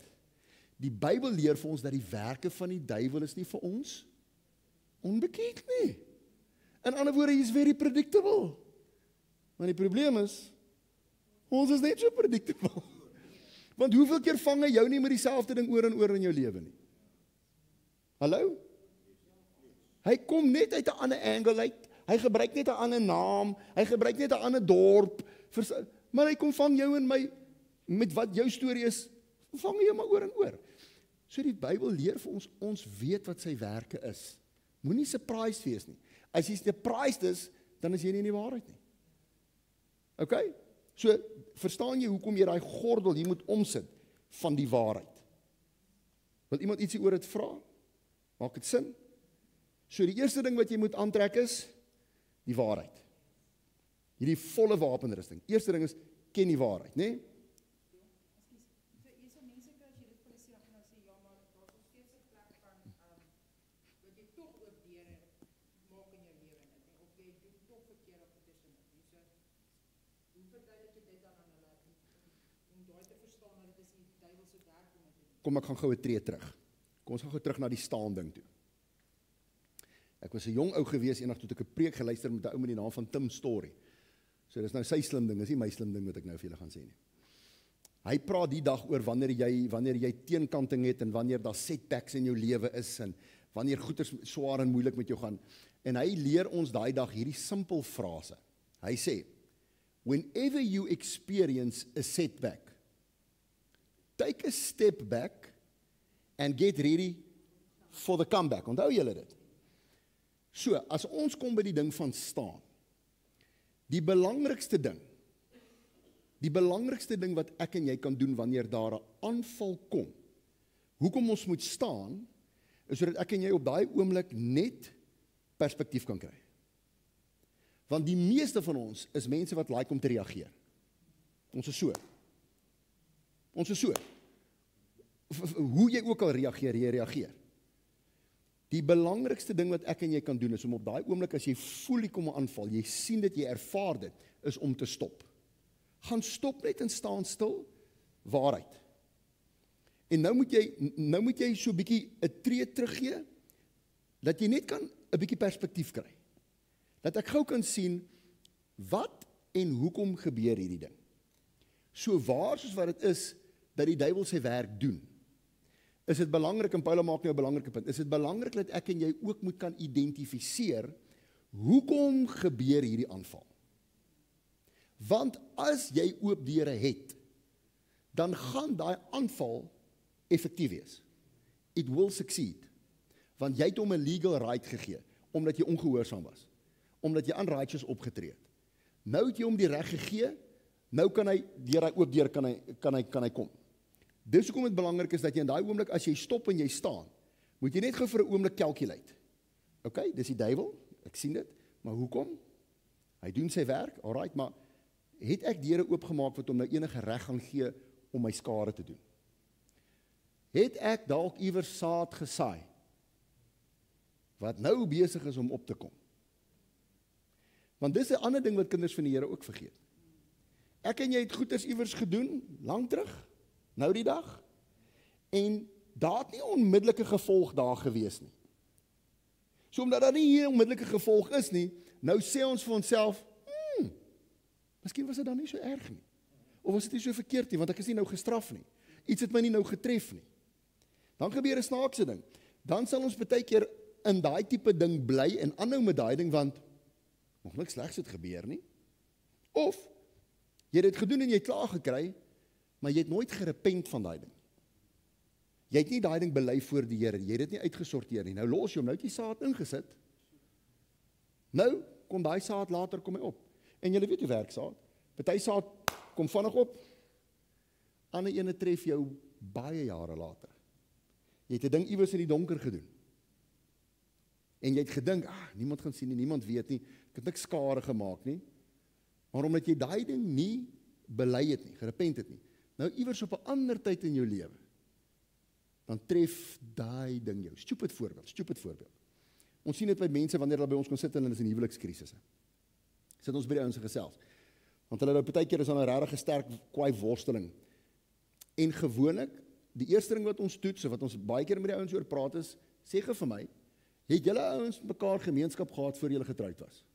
Die Bybel leer vir ons dat die werke van die duiwel is nie vir ons onbekend nie. In ander woorde, hy is very predictable. Maar die probleem is, ons is net so predictable. Want hoeveel keer vang hy jou nie met dieselfde ding oor en oor in jou lewe nie? Hallo? Hy kom net uit 'n ander angle uit, hy gebruik net 'n ander naam, hy gebruik net 'n ander dorp, maar hy kom vang jou en my, met wat jou storie is, vang jy maar oor en oor. So die Bybel leer vir ons, ons weet wat sy werke is. Moenie surprised wees nie. As jy surprised is, dan is jy nie in die waarheid nie. Okay? So, verstaan jy hoekom jy daai gordel hier moet omsit van die waarheid? Wil iemand ietsie oor dit vra? Maak dit sin? So die eerste ding wat jy moet aantrek is die waarheid. Hierdie volle wapenrusting. Eerste ding is, ken die waarheid, né? Jy sal mense kry as jy dit vir hulle sê, dan gaan hulle sê, ja, maar daar's nog steeds 'n plek van wat jy tog ook deure maak in jou lewe net, of jy doen tog verkeerde goedes in dit. So hoe verduidelik jy dit dan aan hulle om daai te verstaan dat dit is die duiwel se werk om dit te doen? Kom ek gaan gou 'n tree terug. Kom ons gaan gou terug na die staan ding toe. Ek was 'n jong ou gewees eendag toe ek 'n preek geluister met 'n ou met die naam van Tim Story. So dis nou sy slim ding, dis nie my slim ding wat ek nou vir julle gaan sê nie. Hy praat die dag oor wanneer jy teenkanting het en wanneer daar setbacks in jou lewe is en wanneer goeders swaar en moeilik met jou gaan. En hy leer ons daai dag hierdie simpel frase. Hy sê, whenever you experience a setback, take a step back and get ready for the comeback. Onthou julle dit? So, as ons kom by die ding van staan, die belangrikste ding wat ek en jy kan doen wanneer daar 'n aanval kom, hoekom ons moet staan, is sodat ek en jy op daai oomblik net perspektief kan kry. Want die meeste van ons is mense wat like om te reageer. Ons is so. Hoe jy ook al reageer, jy reageer. Die belangrikste ding wat ek en jy kan doen is om op daai oomblik as jy voel jy kom 'n aanval, jy sien dit, jy ervaar dit, is om te stop. Gaan stop net en staan stil, waarheid. En nou moet jy so 'n bietjie 'n tree teruggee, dat jy net kan 'n bietjie perspektief kry. Dat ek gou kan sien, wat en hoekom gebeur hierdie ding. So waar soos wat dit is, dat die duiwel sy werk doen, is dit belangrik, en Paulus maak nou 'n belangrike punt, is dit belangrik dat ek en jy ook moet kan identifiseer, hoekom gebeur hierdie aanval. Want as jy oop deure het, dan gaan daai aanval effektief wees. It will succeed. Want jy het hom 'n legal right gegee, omdat jy ongehoorsaam was, omdat jy unrighteous opgetree het. Nou het jy hom die reg gegee, nou kan hy, deur hy oop deur kan hy kom. Dis hoekom dit belangrik is dat jy in daai oomblik, as jy stop en jy staan, moet jy net gou vir 'n oomblik calculate. Okay, dis die duiwel, ek sien dit, maar hoekom? Hy doen sy werk, alright, maar het ek deure oopgemaak wat hom nou enige reg gaan gee om my skade te doen? Het ek dalk iewers saad gesaai wat nou besig is om op te kom? Want dis 'n ander ding wat kinders van die Here ook vergeet. Ek en jy het goeders iewers gedoen, lank terug, nou die dag, en daar het nie onmiddellike gevolg daar gewees nie. So omdat daar nie hier onmiddellike gevolg is nie, nou sê ons vir onsself, miskien was dit dan nie so erg nie, of was dit nie so verkeerd nie, want ek is nie nou gestraf nie, iets het my nie nou getref nie. Dan gebeur 'n snaakse ding, dan sal ons baie keer in daai tipe ding bly, en aanhou met daai ding, want nog niks slegs het gebeur nie, of jy het dit gedoen en jy het klaar gekry, maar jy het nooit gerepent van daai ding. Jy het nie daai ding bely voor die Here, jy het dit nie uitgesorteer nie. Nou los jy hom, nou het jy saad ingesit. Nou kom daai saad later kom hy op. En julle weet hoe werk saad. Party saad kom vinnig op, ander ene tref jou baie jare later. Jy het 'n ding iewers in die donker gedoen. En jy het gedink, niemand gaan sien nie, niemand weet nie, ek het niks skade gemaak nie. Maar omdat jy daai ding nie bely het nie, gerepent het nie, nou iewers op 'n ander tyd in jou lewe, dan tref daai ding jou. Stupid voorbeeld. Ons sien dit by mense wanneer hulle by ons kom sit en hulle is in huwelikskrisisse. Sit ons by die ouens gesels. Want hulle nou partykeer is aan 'n regtig sterk kwaai worsteling. En gewoonlik, die eerste ding wat ons toets, wat ons baie keer met die ouens oor praat is, sê gou vir my, het julle ouens met mekaar gemeenskap gehad voor julle getroud was?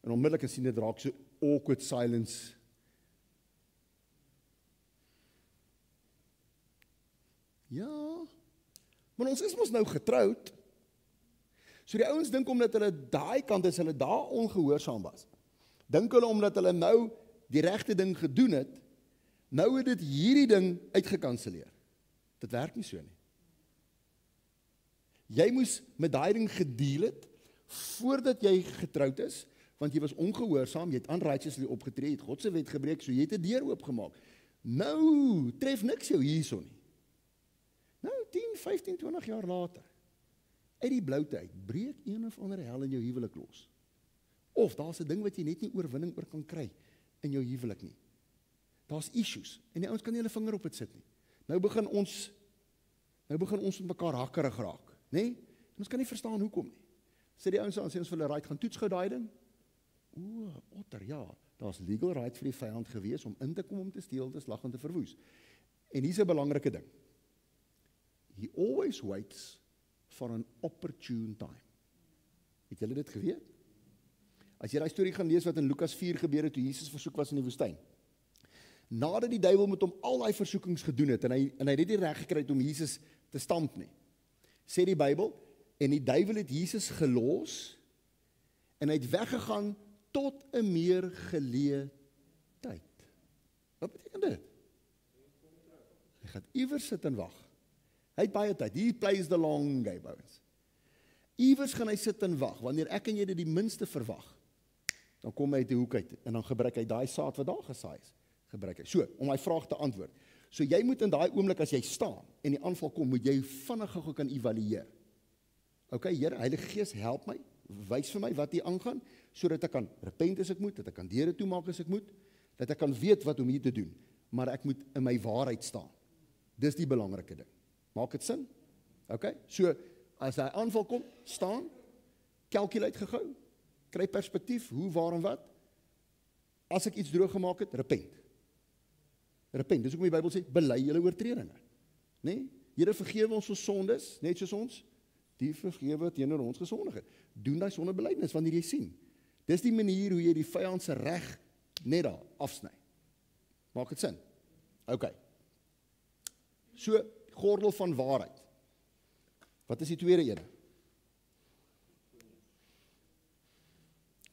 En onmiddellik sien dit raak so awkward silence. Ja, maar ons is mos nou getroud. So die ouens dink omdat hulle daai kant is, hulle daar ongehoorsaam was. Dink hulle omdat hulle nou die regte ding gedoen het, nou het dit hierdie ding uitgekanselleer. Dit werk nie so nie. Jy moes met daai ding gedeel het, voordat jy getroud is, want jy was ongehoorsaam, jy het unrighteously opgetree, jy het God se wet gebreek, so jy het 'n deur oopgemaak. Nou tref niks jou hierson nie. Nou 10, 15, 20 jaar later, uit die bloute uit, breek een of ander hel in jou huwelik los. Of daar's 'n ding wat jy net nie oorwinning oor kan kry in jou huwelik nie. Daar's issues en die ouens kan nie hulle vinger op dit sit nie. Nou begin ons met mekaar hakkerig raak, nê? En ons kan nie verstaan hoekom nie. Sê die ouens aan, sê ons vir hulle, right, gaan toets gou daai ding. O, otter, ja, daar's legal right vir die vyand gewees om in te kom, om te steel, te slag en te verwoes. En hier's 'n belangrike ding. He always waits for an opportune time. Het julle dit geweet? As jy daai storie gaan lees wat in Lukas 4 gebeur het, toe Jesus versoek was in die woestyn. Nadat die duiwel met hom al daai versoekings gedoen het, en hy het nie reg gekry het om Jesus te stamp nie, sê die Bybel, en die duiwel het Jesus gelos, en hy het weggegaan tot 'n meer geleë tyd. Wat beteken dit? Hy gaan iewers sit en wag. Hy het baie tyd. He plays the long game, ouens. Iewers gaan hy sit en wag. Wanneer ek en jy dit die minste verwag, dan kom hy uit die hoek uit, en dan gebruik hy daai saad wat daar gesaai is. Gebruik hy. So, om my vraag te antwoord. So jy moet in daai oomblik as jy staan, en die aanval kom, moet jy vinnig gou kan evalueer. OK, Here, Heilige Gees, help my, wys vir my wat hier aangaan, sodat ek kan repent as ek moet, dat ek kan deure toemaak as ek moet, dat ek kan weet wat om hier te doen, maar ek moet in my waarheid staan. Dis die belangrike ding. Maak dit sin? OK, so, as hy aanval kom, staan, calculate gehou, kry perspektief, hoe, waar en wat. As ek iets droog gemaak het, repent. Repent, dis hoekom die Bybel sê, bely julle oortredinge. Nee? Here, vergewe ons ons sondes, net soos ons die vergewe teenoor ons gesondig het. Doen daai sondebelydenis wanneer jy sien. Dis die manier hoe jy die vyand se reg net daar afsny. Maak dit sin? OK. So, gordel van waarheid. Wat is die tweede ene?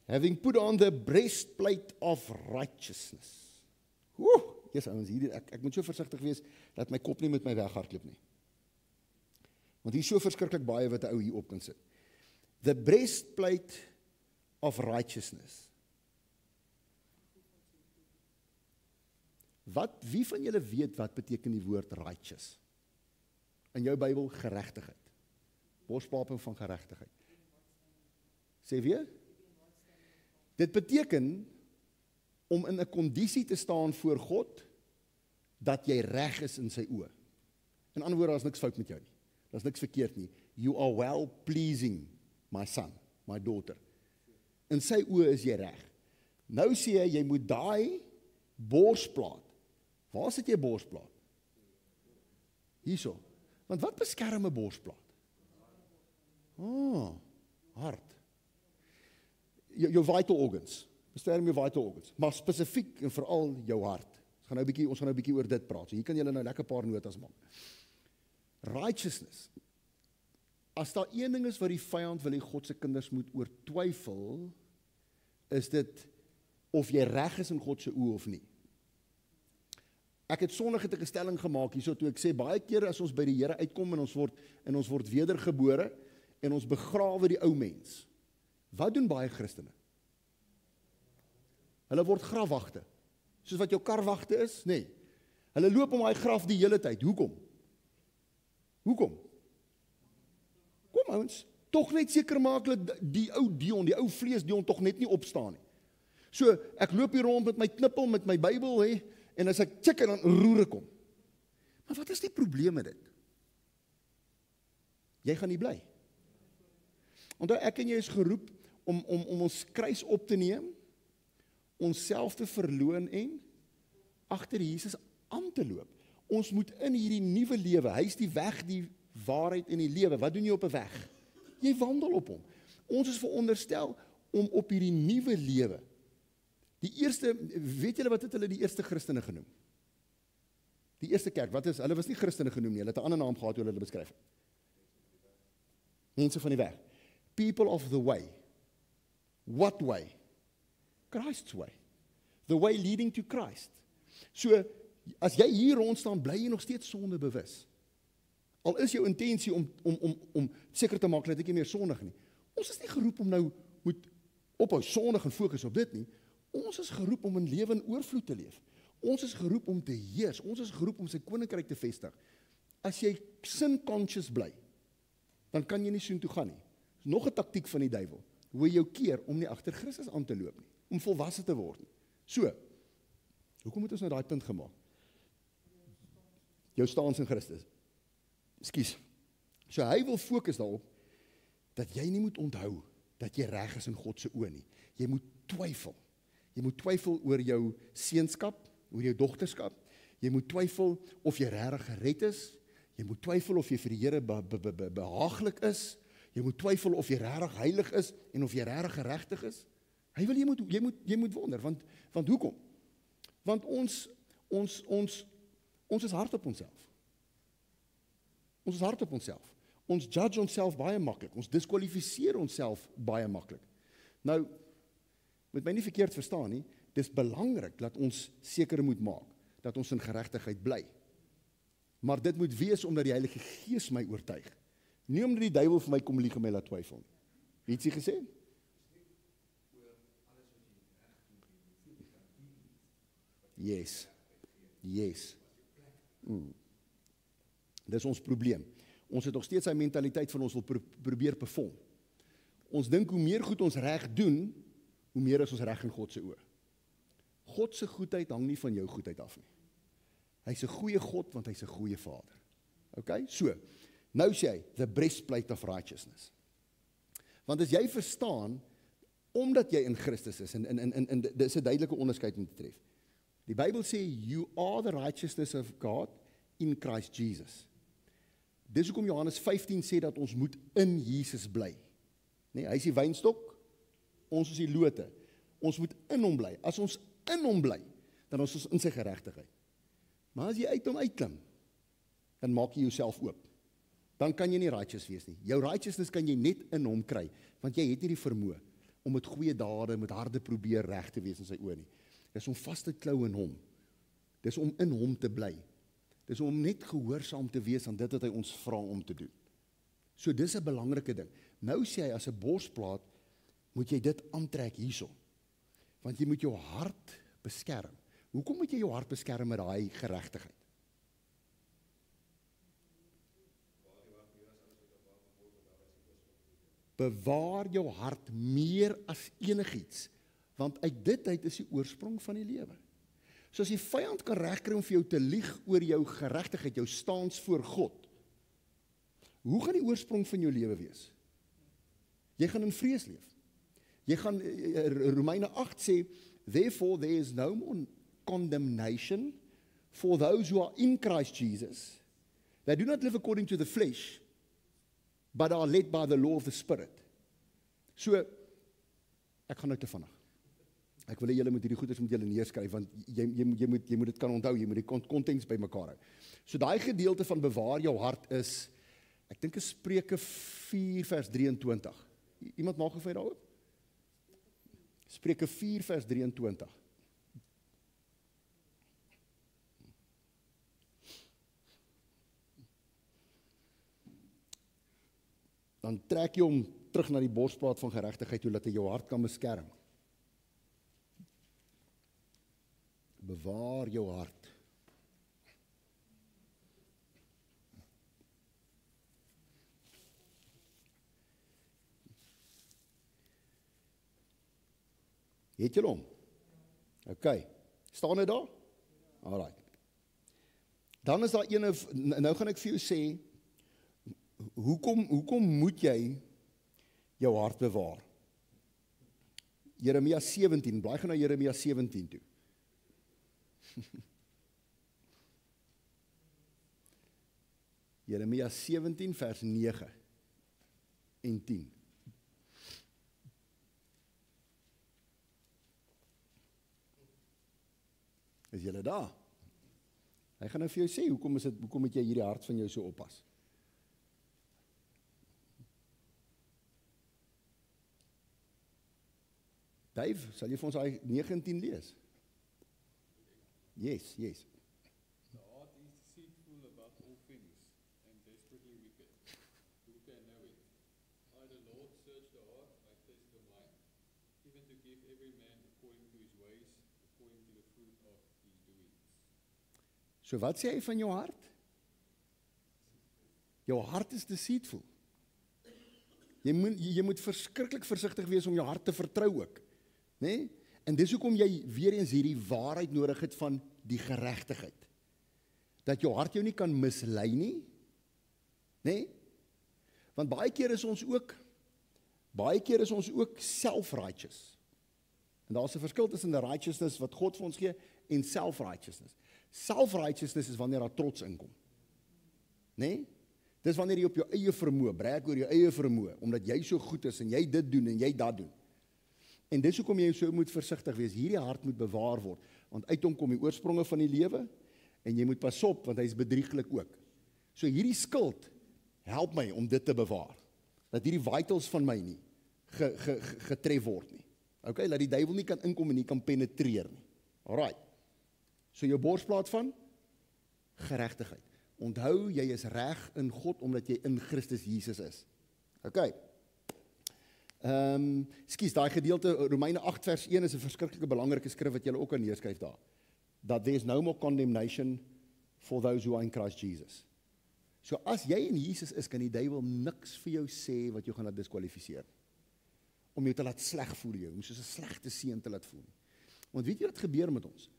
Having put on the breastplate of righteousness. Yes, ouens, hier, ek moet so versigtig wees, dat my kop nie met my weghardloop nie. Want hier is so verskriklik baie wat 'n ou hier op kan sit. The breastplate of righteousness. Wie van julle weet wat beteken die woord righteous? In jou Bybel, geregtigheid. Borspaping van geregtigheid. Sê weer? Dit beteken om in 'n kondisie te staan voor God, dat jy reg is in sy oë. In ander woorde, daar's niks fout met jou nie. Daar's niks verkeerd nie. You are well pleasing, my son, my daughter. In sy oë is jy reg. Nou sê jy moet daai borsplaat. Waar sit jy borsplaat? Hierso. Want wat beskerm 'n borsplaat? Hart. Jou vital organs. Beskerm jou vital organs. Maar spesifiek en veral jou hart. Ons gaan nou 'n bietjie oor dit praat. So hier kan julle nou lekker 'n paar notas maak. Righteousness. As daar een ding is wat die vyand wil hê God se kinders moet oor twyfel, is dit of jy reg is in God se oë of nie. Ek het Sondag 'n stelling gemaak hierso toe ek sê baie kere as ons by die Here uitkom en ons word wedergebore en ons begrawe die ou mens. Wat doen baie Christene? Hulle word grafwagte. Soos wat jou karwagte is, nee. Hulle loop om daai graf die hele tyd. Hoekom? Kom ouens, tog net seker maak dat die ou Dion, die ou vlees Dion tog net nie opstaan nie. So, ek loop hier rond met my knippel, met my Bybel, en as ek check en dan roer ek hom. Maar wat is die probleem met dit? Jy gaan nie bly. Onthou, ek en jy is geroep om ons kruis op te neem, onsself te verloon en agter Jesus aan te loop. Ons moet in hierdie nuwe lewe, hy is die weg, die waarheid en die lewe. Wat doen jy op 'n weg? Jy wandel op hom. Ons is veronderstel om op hierdie nuwe lewe. Die eerste, weet julle wat het hulle die eerste Christene genoem? Die eerste kerk, hulle was nie Christene genoem nie, hulle het 'n ander naam gehad hoe hulle beskryf het. Mense van die weg. People of the way. What way? Christ's way. The way leading to Christ. So, as jy hier rond staan, bly jy nog steeds sondebewus. Al is jou intensie om seker te maak dat ek nie meer sondig nie. Ons is nie geroep om nou moet ophou sondig en fokus op dit nie. Ons is geroep om 'n lewe in oorvloed te leef. Ons is geroep om te heers. Ons is geroep om sy koninkryk te vestig. As jy sin conscious bly, dan kan jy nie soontoe gaan nie. Dis nog 'n taktiek van die duiwel. hoe jy jou keer om nie agter Christus aan te loop nie, om volwasse te word nie. So, hoekom het ons nou daai punt gemaak? Jou staans in Christus. Ekskuus. So hy wil fokus daarop, dat jy nie moet onthou, dat jy reg is in God se oë nie. Jy moet twyfel. Jy moet twyfel oor jou seenskap, oor jou dogterskap. Jy moet twyfel of jy regtig gered is. Jy moet twyfel of jy vir die Here behaaglik is. Jy moet twyfel of jy regtig heilig is en of jy regtig geregtig is. Hy wil jy moet wonder, want hoekom? Want ons is hard op onsself. Ons is hard op onsself. Ons judge onsself baie maklik. Ons diskwalifiseer onsself baie maklik. Nou, moet my nie verkeerd verstaan nie, dis belangrik dat ons seker moet maak dat ons in geregtigheid bly. Maar dit moet wees omdat die Heilige Gees my oortuig. Nie omdat die duiwel vir my kom lieg en my laat twyfel nie. Wie het sy gesê? Yes. Dis ons probleem. Ons het nog steeds sy mentaliteit van ons wil probeer perform. Ons dink hoe meer goed ons reg doen, hoe meer is ons reg in God se oë. God se goedheid hang nie van jou goedheid af nie. Hy's 'n goeie God want hy's 'n goeie Vader. Okay? So, nou sê hy, the breastplate of righteousness. Want as jy verstaan, omdat jy in Christus is, en dis 'n duidelike onderskeid om te tref. Die Bybel sê, you are the righteousness of God in Christ Jesus. Dis hoekom Johannes 15 sê dat ons moet in Jesus bly. Nee, hy is die wynstok, ons is die lote. Ons moet in hom bly. As ons in hom bly, dan is ons in sy geregtigheid. Maar as jy uit hom uitklim, dan maak jy jouself oop. Dan kan jy nie righteous wees nie. Jou righteousness kan jy net in hom kry, want jy het nie die vermoë om met goeie dade, met harde probeer reg te wees in sy oë nie. Dis om vas te klou in hom. Dis om in hom te bly. Dis om net gehoorsaam te wees aan dit wat hy ons vra om te doen. So dis 'n belangrike ding. Nou sê hy as 'n borsplaat moet jy dit aantrek hierso. Want jy moet jou hart beskerm. Hoekom moet jy jou hart beskerm met daai geregtigheid? Bewaar jou hart meer as enigiets, want uit dit uit is die oorsprong van die lewe. So as die vyand kan regkry om vir jou te lieg oor jou geregtigheid, jou staans voor God, hoe gaan die oorsprong van jou lewe wees? Jy gaan in vrees leef. Jy gaan, Romeine 8 sê, therefore there is no more condemnation for those who are in Christ Jesus. They do not live according to the flesh, but are led by the law of the Spirit. So, ek gaan nou te vinnig. Ek wil hê julle moet hierdie goeders met julle neerskryf, want jy moet dit kan onthou, jy moet die konteks bymekaar hou. So daai gedeelte van bewaar jou hart is, ek dink is Spreuke 4 vers 23. Iemand maak gevra daaroor? Spreuke 4 vers 23. Dan trek jy hom terug na die borsplaat van geregtigheid toe dat hy jou hart kan beskerm. Bewaar jou hart. Het julle hom? OK. Staan dit daar? Alright. Dan is daar een, nou gaan ek vir jou sê, hoekom moet jy jou hart bewaar? Jeremia 17, blaai gaan na Jeremia 17 toe. Jeremia 17 vers 9 en 10. Is julle daar? Hy gaan nou vir jou sê, hoekom het jy hierdie hart van jou so oppas? Dave, sal jy vir ons daai 9 en 10 lees? Yes. The heart is deceitful above all things and desperately wicked. Who can know it? I, the Lord, search the heart, I test the mind, even to give every man according to his ways, according to the fruit of his doings. So wat sê hy van jou hart? Jou hart is deceitful. Jy moet verskriklik versigtig wees om jou hart te vertrou ook. Né? En dis hoekom jy weer eens hierdie waarheid nodig het van die geregtigheid. Dat jou hart jou nie kan mislei nie. Né? Want baie keer is ons ook self-righteous. En daar's 'n verskil tussen die righteousness wat God vir ons gee en self-righteousness. Self-righteousness is wanneer daar trots inkom. Né? Dis wanneer jy op jou eie vermoë, brag oor jou eie vermoë, omdat jy so goed is en jy dit doen en jy dat doen. En dis hoekom jy so moet versigtig wees. Hierdie hart moet bewaar word, want uit hom kom die oorspronge van die lewe en jy moet pas op want hy's bedrieglik ook. So hierdie skuld help my om dit te bewaar. Dat hierdie vitals van my nie getref word nie. Okay, laat die duiwel nie kan inkom en nie kan penetreer nie. Alright. So jou borsplaat van geregtigheid. Onthou, jy is reg in God omdat jy in Christus Jesus is. Okay. Skus, daai gedeelte Romeine 8 vers 1 is 'n verskriklike belangrike skrif wat jy ook kan neerskryf daar. That there is no more condemnation for those who are in Christ Jesus. So as jy in Jesus is, kan die duiwel niks vir jou sê wat jou gaan laat diskwalifiseer. Om jou te laat sleg voel jou, om soos 'n slegte seun te laat voel. Want weet jy wat gebeur met ons?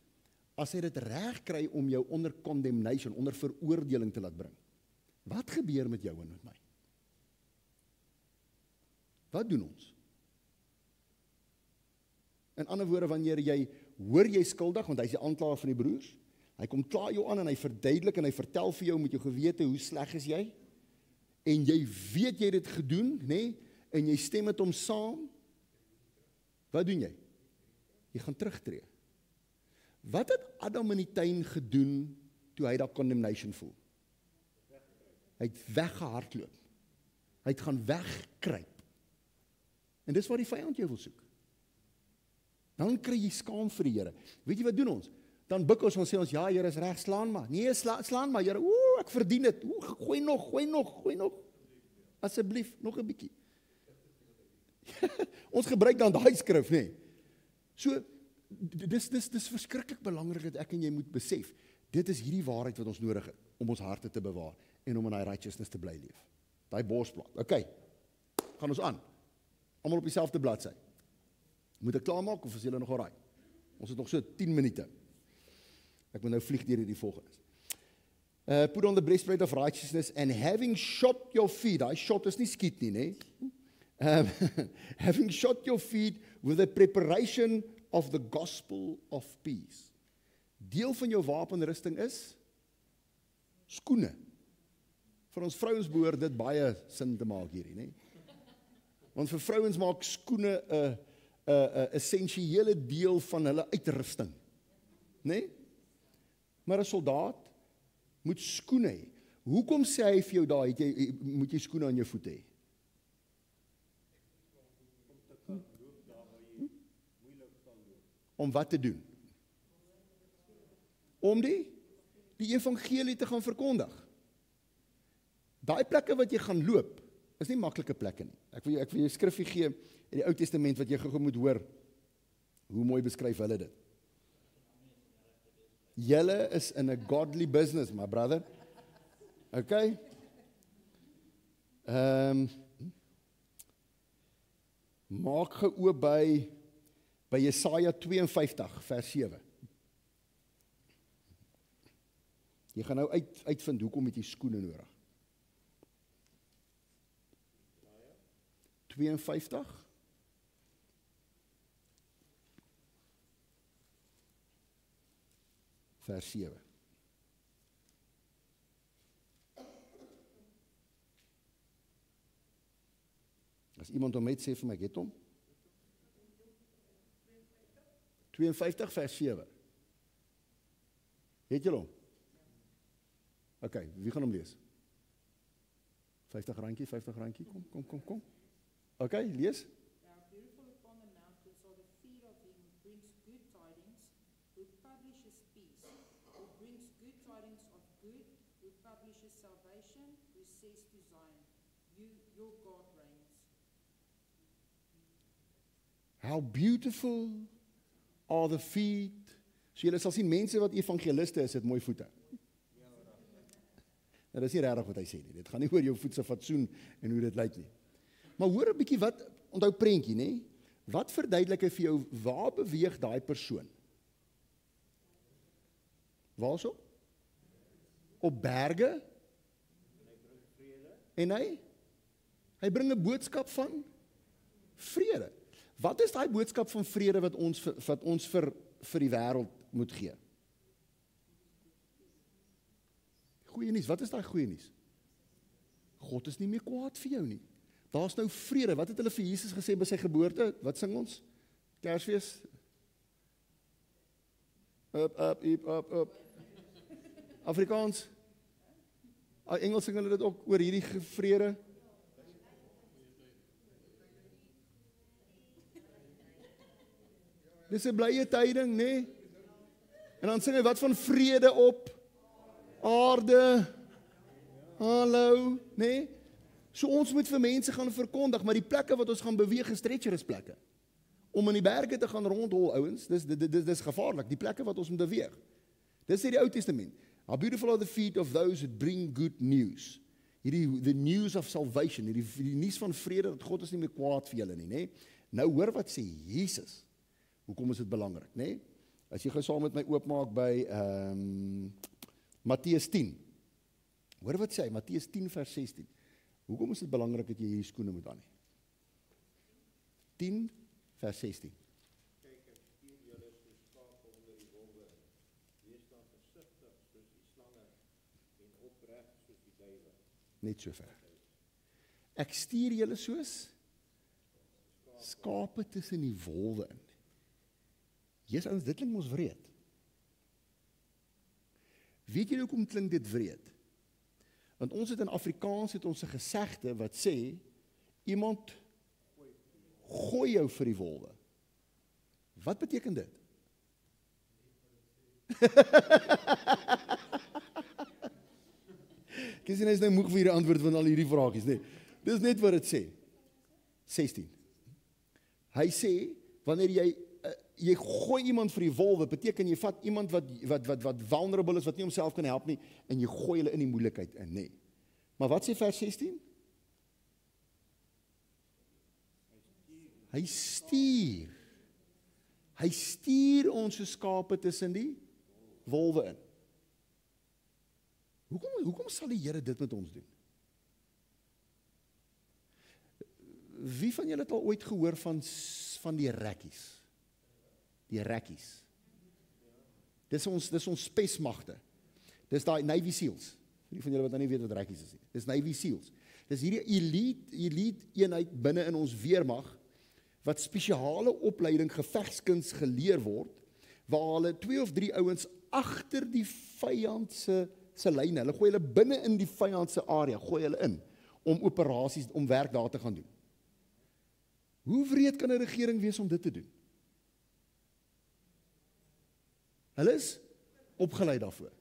As hy dit reg kry om jou onder condemnation, onder veroordeling te laat bring. Wat gebeur met jou en met my? Wat doen ons? In ander woorde, wanneer jy hoor jy skuldig, want hy is die aanklaer van die broers, hy kom klaar jou aan en hy verduidelik en hy vertel vir jou met jou gewete hoe sleg is jy, en jy weet jy het dit gedoen, nê? En jy stem met hom saam, wat doen jy? Jy gaan terugtreë. Wat het Adam in die tuin gedoen toe hy daai condemnation voel? Hy het weggehardloop. Hy het gaan wegkruip. En dis wat die vyand jou wil soek. Dan kry jy skaam vir die Here. Weet jy wat doen ons? Dan buig ons en sê ons, ja Here is reg, slaan maar. Nee, slaan maar Here. Ek verdien dit. Gooi nog. Asseblief, nog 'n bietjie. Ons gebruik dan daai skrif, nê. So dis verskriklik belangrik dat ek en jy moet besef. Dit is hierdie waarheid wat ons nodig het om ons harte te bewaar en om in daai righteousness te bly leef. Daai borsplaat. Okay. Gaan ons aan. Almal op dieselfde bladsy. Moet ek klaarmaak of is julle nog alraai? Ons het nog so 10 minute. Ek moet nou vlieg deur hierdie volgende. Put on the breastplate of righteousness and having shot your feet. Daai shot is nie skiet nie, nê? Having shot your feet with the preparation of the gospel of peace. Deel van jou wapenrusting is skoene. Vir ons vrouens behoort dit baie sin te maak hierdie, nê? Want vir vrouens maak skoene 'n essensiële deel van hulle uitrusting. Nê? Maar 'n soldaat moet skoene hê. Hoekom sê hy vir jou daai moet jy skoene aan jou voete hê? Om wat te doen? Om die evangelie te gaan verkondig. Daai plekke wat jy gaan loop, is nie maklike plekke nie. Ek wil jou skrifgie gee in die Ou Testament wat jy gou moet hoor. Hoe mooi beskryf hulle dit. Julle is in a godly business, my brother. Okay? Maak geoop by Jesaja 52 vers 7. Jy gaan nou uitvind hoekom het jy skoene nodig. 52 vers 7. As iemand hom het, sê vir my, ek het hom. 52 vers 7. Het julle hom? Ok, wie gaan hom lees? 50 randjie, kom. Ok, lees. Now, beautiful upon the mountains are the feet of him who brings good tidings, who publishes peace, who brings good tidings of good, who publishes salvation, who says to Zion, your God reigns. How beautiful are the feet. So julle sal sien, mense wat evangeliste is, het mooi voete. Nou, dis nie regtig wat hy sê nie. Dit gaan nie oor jou voet se fatsoen en hoe dit lyk nie. Maar hoor 'n bietjie wat, onthou prentjie, nê? Wat verduidelik hy vir jou, waar beweeg daai persoon? Waarso? Op berge? En hy bring 'n boodskap van vrede. Wat is daai boodskap van vrede wat ons vir die wêreld moet gee? Goeie nuus, wat is daai goeie nuus? God is nie meer kwaad vir jou nie. Daar's nou vrede. Wat het hulle vir Jesus gesê by sy geboorte? Wat sing ons? Kersfees? Up. Afrikaans? Engels sing hulle dit ook oor hierdie vrede? Dis 'n blye tyding, nê? En dan sing hy wat van vrede op aarde. Hallo, nê? So ons moet vir mense gaan verkondig, maar die plekke wat ons gaan beweeg is treacherous plekke. Om in die berge te gaan rondhol, ouens, dis gevaarlik, die plekke wat ons moet beweeg. Dis sê die Ou Testament. How beautiful are the feet of those who bring good news. The news of salvation, die nuus van vrede, dat God is nie meer kwaad vir julle nie, nê? Nou hoor wat sê Jesus. Hoekom is dit belangrik, nê? As jy gou saam met my oopmaak by Matteus 10. Hoor wat sê hy, Matteus 10 vers 16. Hoekom is dit belangrik dat jy hierdie skoene moet aan hê? 10 vers 16. Kyk, ek stuur julle soos skape onder die wolwe. Wees dan versigtig soos die slange en opreg soos die duiwe. Net so ver. Ek stuur julle soos skape tussen die wolwe in. Jesus, ouens, dit klink mos wreed. Weet jy hoekom klink dit wreed? Want ons het in Afrikaans het ons 'n gesegde wat sê, iemand gooi jou vir die wolwe. Wat beteken dit? Ek sien hy is nou moeg vir hierdie antwoord van al hierdie vragies, nee. Dis net wat dit sê. 16. Hy sê, wanneer jy gooi iemand vir die wolwe, beteken jy vat iemand wat vulnerable is, wat nie homself kan help nie, en jy gooi hulle in die moeilikheid in, nee. Maar wat sê vers 16? Hy stuur ons so skape tussen die wolwe in. Hoekom sal die Here dit met ons doen? Wie van julle het al ooit gehoor van die rekkies? Die rekkies. Dis ons spesmagte. Dis daai Navy Seals. Vir die van julle wat nou nie weet wat rekkies is nie. Dis Navy Seals. Dis hierdie elite eenheid binne in ons weermag wat spesiale opleiding gevegskuns geleer word, waar hulle 2 of 3 ouens agter die vyand se lyne, hulle gooi hulle binne in die vyand se area, gooi hulle in om operasies, om werk daar te gaan doen. Hoe wreed kan 'n regering wees om dit te doen? Hulle is opgeleid daarvoor.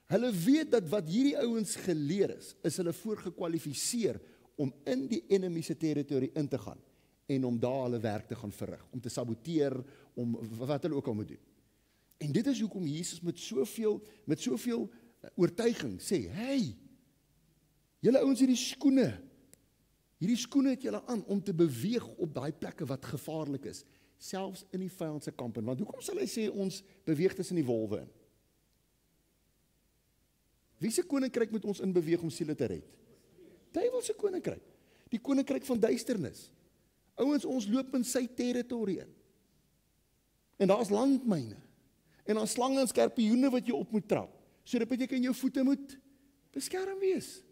Hulle weet dat wat hierdie ouens geleer is hulle voorgekwalifiseer om in die enemy se territorie in te gaan en om daar hulle werk te gaan verrig, om te saboteer, om wat hulle ook al moet doen. En dit is hoekom Jesus met soveel oortuiging sê, hey, julle ouens hierdie skoene het julle aan om te beweeg op daai plekke wat gevaarlik is, selfs in die vyand se kamp. Want hoekom sal hy sê ons beweeg tussen die wolwe in? Wie se koninkryk moet ons inbeweeg om siele te red? Duiwel se koninkryk. Die koninkryk van duisternis. Ouens, ons loop in sy territorie in. En daar's landmyne. En daar's slange en skorpioene wat jy op moet trap. So dit beteken jou voete moet beskerm wees.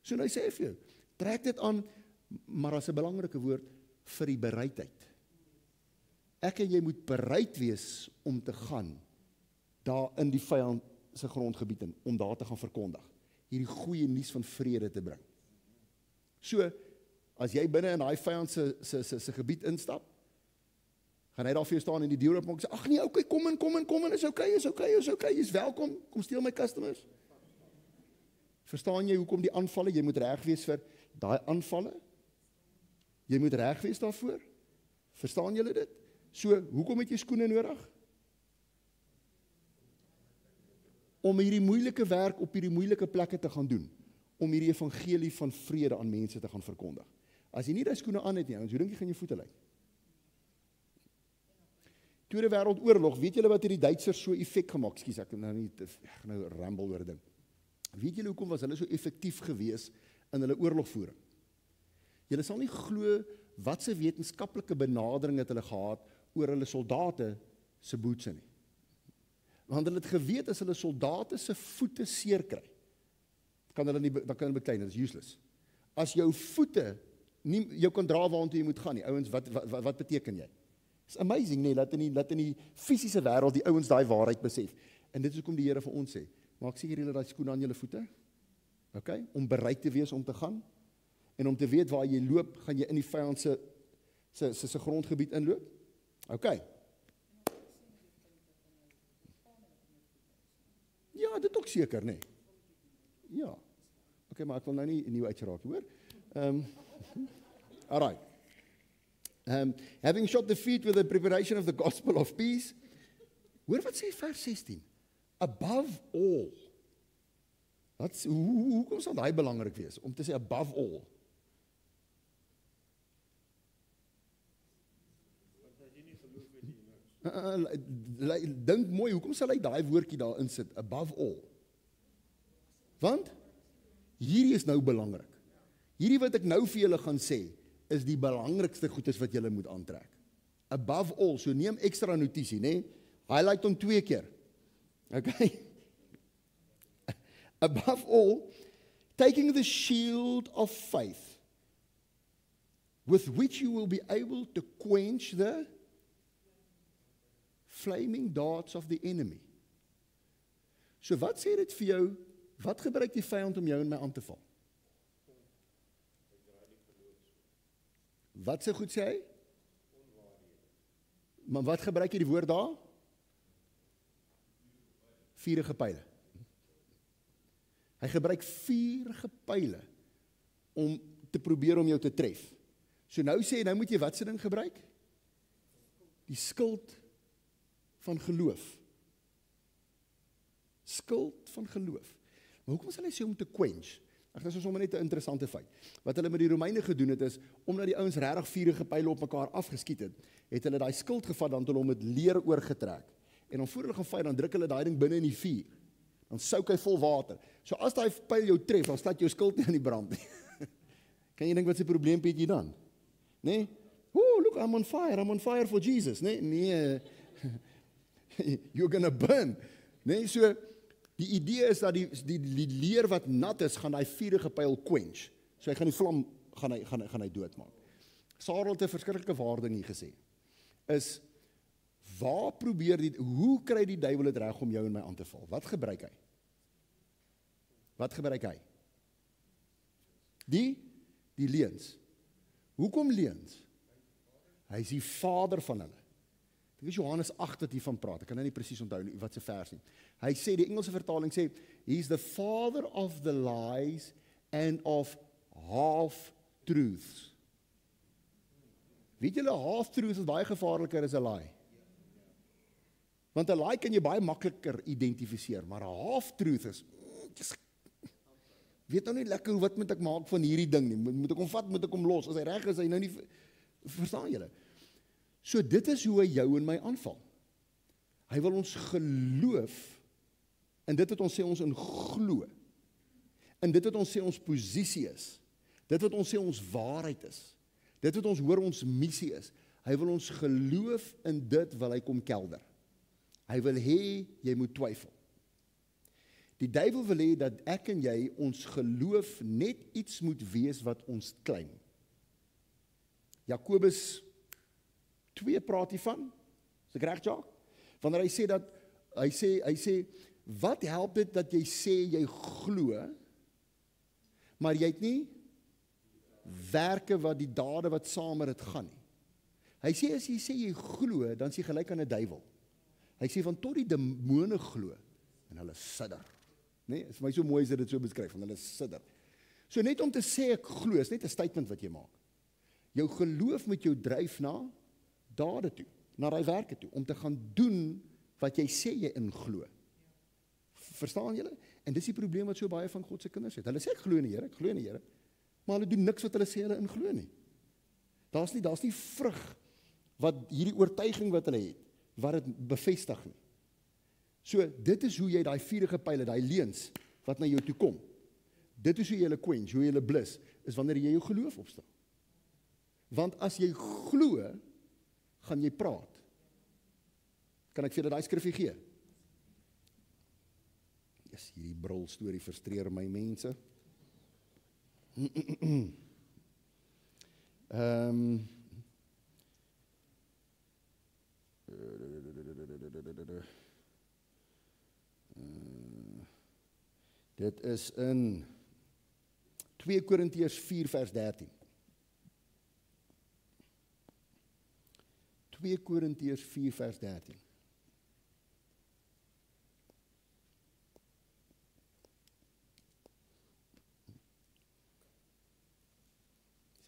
So nou sê hy vir jou, trek dit aan, maar as 'n belangrike woord, vir die bereidheid. Ek en jy moet bereid wees om te gaan daar in die vyand se grondgebied in, om daar te gaan verkondig. Hierdie goeie nuus van vrede te bring. So, as jy binne in daai vyand se gebied instap, gaan hy daar vir jou staan en die deur oopmaak en sê, ag nee, okay, kom in, is okay, jy's welkom, kom steel my customers. Verstaan jy hoekom die aanvalle, jy moet reg wees vir daai aanvalle? Jy moet reg wees daarvoor? Verstaan julle dit? So, hoekom het jy skoene nodig? Om hierdie moeilike werk op hierdie moeilike plekke te gaan doen, om hierdie evangelie van vrede aan mense te gaan verkondig. As jy nie die skoene aan het nie, hoe dink jy gaan jou voete lyk? Tweede Wêreldoorlog, weet julle wat het die Duitsers so effek gemaak? Ekskuus, ek gaan nou ramble oor 'n ding. Weet julle hoekom was hulle so effektief gewees in hulle oorlogvoering? Julle sal nie glo wat se wetenskaplike benadering het hulle gehad oor hulle soldate se bootse nie. Want hulle het geweet as hulle soldate se voete seer kry, dan kan hulle beklein, dit is useless. As jou voete nie jou kan dra waartoe jy moet gaan nie, ouens, wat beteken jy? It's amazing, nee, laat in die fisiese wêreld die ouens daai waarheid besef. En dit is hoekom die Here vir ons sê, maak seker julle daai skoene aan julle voete, okay, om bereid te wees om te gaan, en om te weet waar jy loop, gaan jy in die vyand se grondgebied inloop, okay. Ja, dit ook seker, nee. Ja, okay, maar ek wil nou nie 'n nuwe uitraak, hoor. Alright. Having shot the feet with the preparation of the gospel of peace. Hoor wat sê vers 16? Above all. Hoekom sal daai belangrik wees om te sê above all? Dink mooi, hoekom sal hy daai woordjie daar insit? Above all. Want hierdie is nou belangrik. Hierdie wat ek nou vir julle gaan sê, is die belangrikste goedes wat julle moet aantrek. Above all, so neem ekstra notisie, né? Highlight hom 2 keer. Okay? Above all, taking the shield of faith, with which you will be able to quench the flaming darts of the enemy. So wat sê dit vir jou? Wat gebruik die vyand om jou en my aan te val? Wat se goed sê hy? Maar wat gebruik jy die woord daar? Vuurige pyle. Hy gebruik vuurige pyle om te probeer om jou te tref. So nou sê, nou moet jy wat se ding gebruik? Die skild van geloof. Skild van geloof. Maar hoekom sal hy sê om te quench? Ag, dit is sommer net 'n interessante feit. Wat hulle met die Romeine gedoen het is, omdat die ouens regtig vuurige pyle op mekaar afgeskiet het, het hulle daai skild gevat, dan het hulle hom met leer oorgetrek. En dan voor hulle gaan fight, dan druk hulle daai ding binne in die vuur. Dan souk hy vol water. So as daai pyl jou tref, dan slaat jou skild nie aan die brand nie. Kan jy dink wat se probleem het jy dan? Nee? Oh, look, I'm on fire for Jesus. Nee. You're gonna burn. Nee, so die idee is dat die leer wat nat is, gaan daai vuurige pyl quench. So hy gaan die vlam gaan hy doodmaak. Sarel het 'n verskriklike waarding hier gesê. Is hoe kry die duiwel dit reg om jou en my aan te val? Wat gebruik hy? Die leuns. Hoekom leuns? Hy is die vader van hulle. Dit is Johannes 8 wat hiervan praat. Ek kan nou nie presies onthou wat se vers nie. Hy sê, die Engelse vertaling sê, he's the father of the lies and of half-truths. Weet julle, half-truths is baie gevaarliker as 'n lie. Want 'n lie kan jy baie makliker identifiseer, maar 'n half-truth is, weet nou nie lekker wat moet ek maak van hierdie ding nie. Moet ek hom vat, moet ek hom los? As hy reg is, hy nou nie, verstaan julle? So dit is hoe hy jou en my aanval. Hy wil ons geloof, en dit wat ons sê ons in glo, en dit wat ons sê ons posisie is, dit wat ons sê ons waarheid is, dit wat ons hoor ons missie is, hy wil ons geloof in dit wil hy kom kelder. Hy wil hê jy moet twyfel. Die duiwel wil hê dat ek en jy ons geloof net iets moet wees wat ons claim. Jakobus 2 praat hiervan. Is ek reg, Jacques? Wanneer hy sê dat hy sê wat help dit dat jy sê jy glo, maar jy het nie werke wat die dade wat saam met dit gaan nie. Hy sê as jy sê jy glo, dan is jy gelyk aan 'n duiwel. Hy sê van tot die demone glo en hulle sidder. Nee, is vir my so mooi as dit so beskryf, van hulle sidder. So net om te sê ek glo, is net 'n statement wat jy maak. Jou geloof moet jou dryf na dade toe, na daai werke toe, om te gaan doen wat jy sê jy in glo. Verstaan julle? En dis die probleem wat so baie van God se kinders het. Hulle sê ek glo in die Here, maar hulle doen niks wat hulle sê hulle in glo nie. Daar's nie vrug wat hierdie oortuiging wat hulle het, wat dit bevestig nie. So, dit is hoe jy daai vuurige pyle, daai leuns wat na jou toe kom. Dit is hoe jy hulle quench, hoe jy hulle blus, is wanneer jy jou geloof opstel. Want as jy glo, gaan jy praat. Kan ek vir julle daai skrifgie gee? Yes, hierdie brul storie frustreer my mense. Dit is in 2 Korintiërs 4 vers 13. 2 Korintiërs 4 vers 13.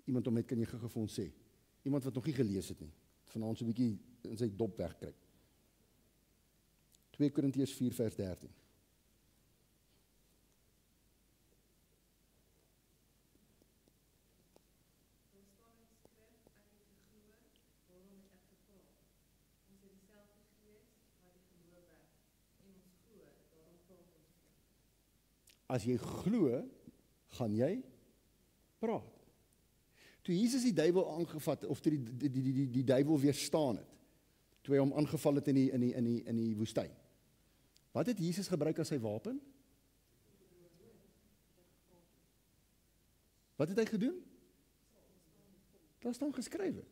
Iemand om net kan jy gou vir ons sê. Iemand wat nog nie gelees het nie. Vanaand so 'n bietjie in sy dop wegkry. 2 Korintiërs 4 vers 13. As jy glo, gaan jy praat. Toe Jesus die duiwel aangevat of toe die duiwel weerstaan het, toe hy hom aangeval het in die woestyn. Wat het Jesus gebruik as sy wapen? Wat het hy gedoen? Daar staan geskrywe.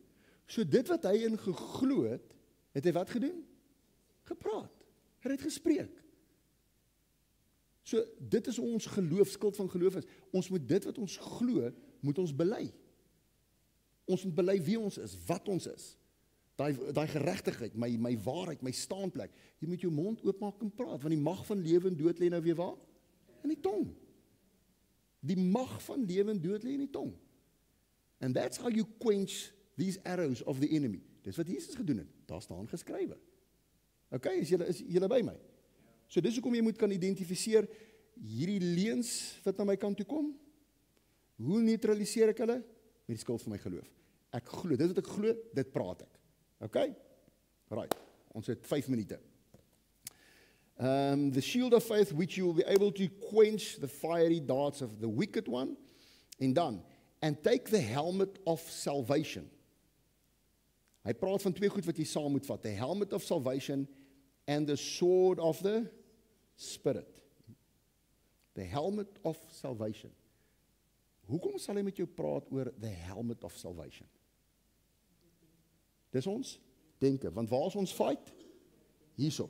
So dit wat hy in geglo het hy wat gedoen? Gepraat. Hy het gespreek. So dit is ons geloof, skuld van geloof is. Ons moet dit wat ons glo, moet ons bely. Ons moet bely wie ons is, wat ons is. Daai geregtigheid, my waarheid, my staanplek. Jy moet jou mond oopmaak en praat, want die mag van lewe en dood lê nou weer waar? In die tong. Die mag van lewe en dood lê in die tong. And that's how you quench these arrows of the enemy. Dis wat Jesus gedoen het. Daar staan geskrywe. Okay, is julle by my? So dis hoekom jy moet kan identifiseer hierdie leuns wat na my kant toe kom. Hoe neutraliseer ek hulle? Met die skuld van my geloof. Ek glo, dit wat ek glo, dit praat ek. Okay? Right. Ons het 5 minute. The shield of faith which you will be able to quench the fiery darts of the wicked one. En dan, and take the helmet of salvation. Hy praat van 2 goed wat jy saam moet vat. The helmet of salvation and the sword of the Spirit. The helmet of salvation. Hoekom sal hy met jou praat oor the helmet of salvation? Dis ons denke, want waar is ons fight? Hierso.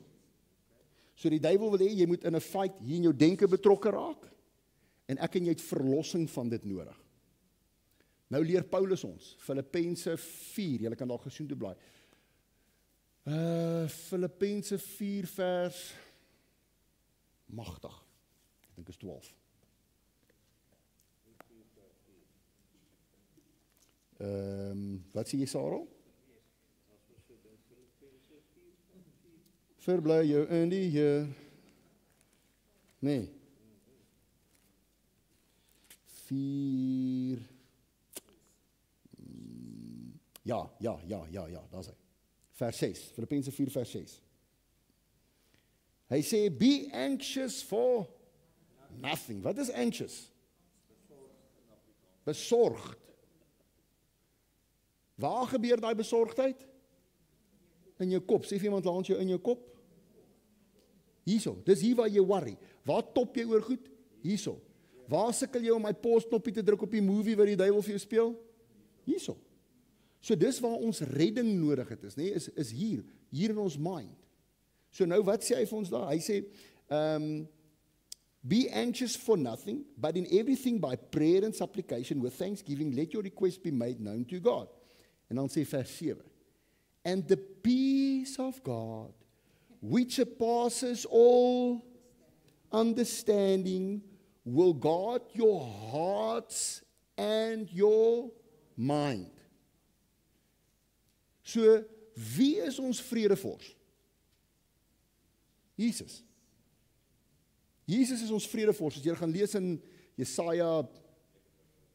So die duiwel wil hê, jy moet in 'n fight hier in jou denke betrokke raak, en ek en jy het verlossing van dit nodig. Nou leer Paulus ons, Filippense 4, julle kan daar gesoen toe blaai. Filippense 4 vers, magtig, ek dink is 12. Wat sê jy, Sarah? Verbly jou in die Heer. Nee. 4. Ja, daar is hy. Vers 6, Filippense 4 vers 6. Hy sê, be anxious for nothing. Wat is anxious? Besorgd. Waar gebeur daai besorgdheid? In jou kop. Sê vir iemand langs jou in jou kop. Hierso. Dis hier waar jy worry. Waar top jy oor goed? Hierso. Waar sukkel jy om my pause-knoppie te druk op die movie wat die duiwel vir jou speel? Hierso. So dis waar ons redding nodig het is, nee, is hier in ons mind. So nou wat sê hy vir ons daar? Hy sê, be anxious for nothing, but in everything by prayer and supplication with thanksgiving, let your requests be made known to God. En dan sê vers 7, and the peace of God, which surpasses all understanding, will guard your hearts and your mind. So, wie is ons vredevors? Jesus. Jesus is ons vredevors. As jy gaan lees in Jesaja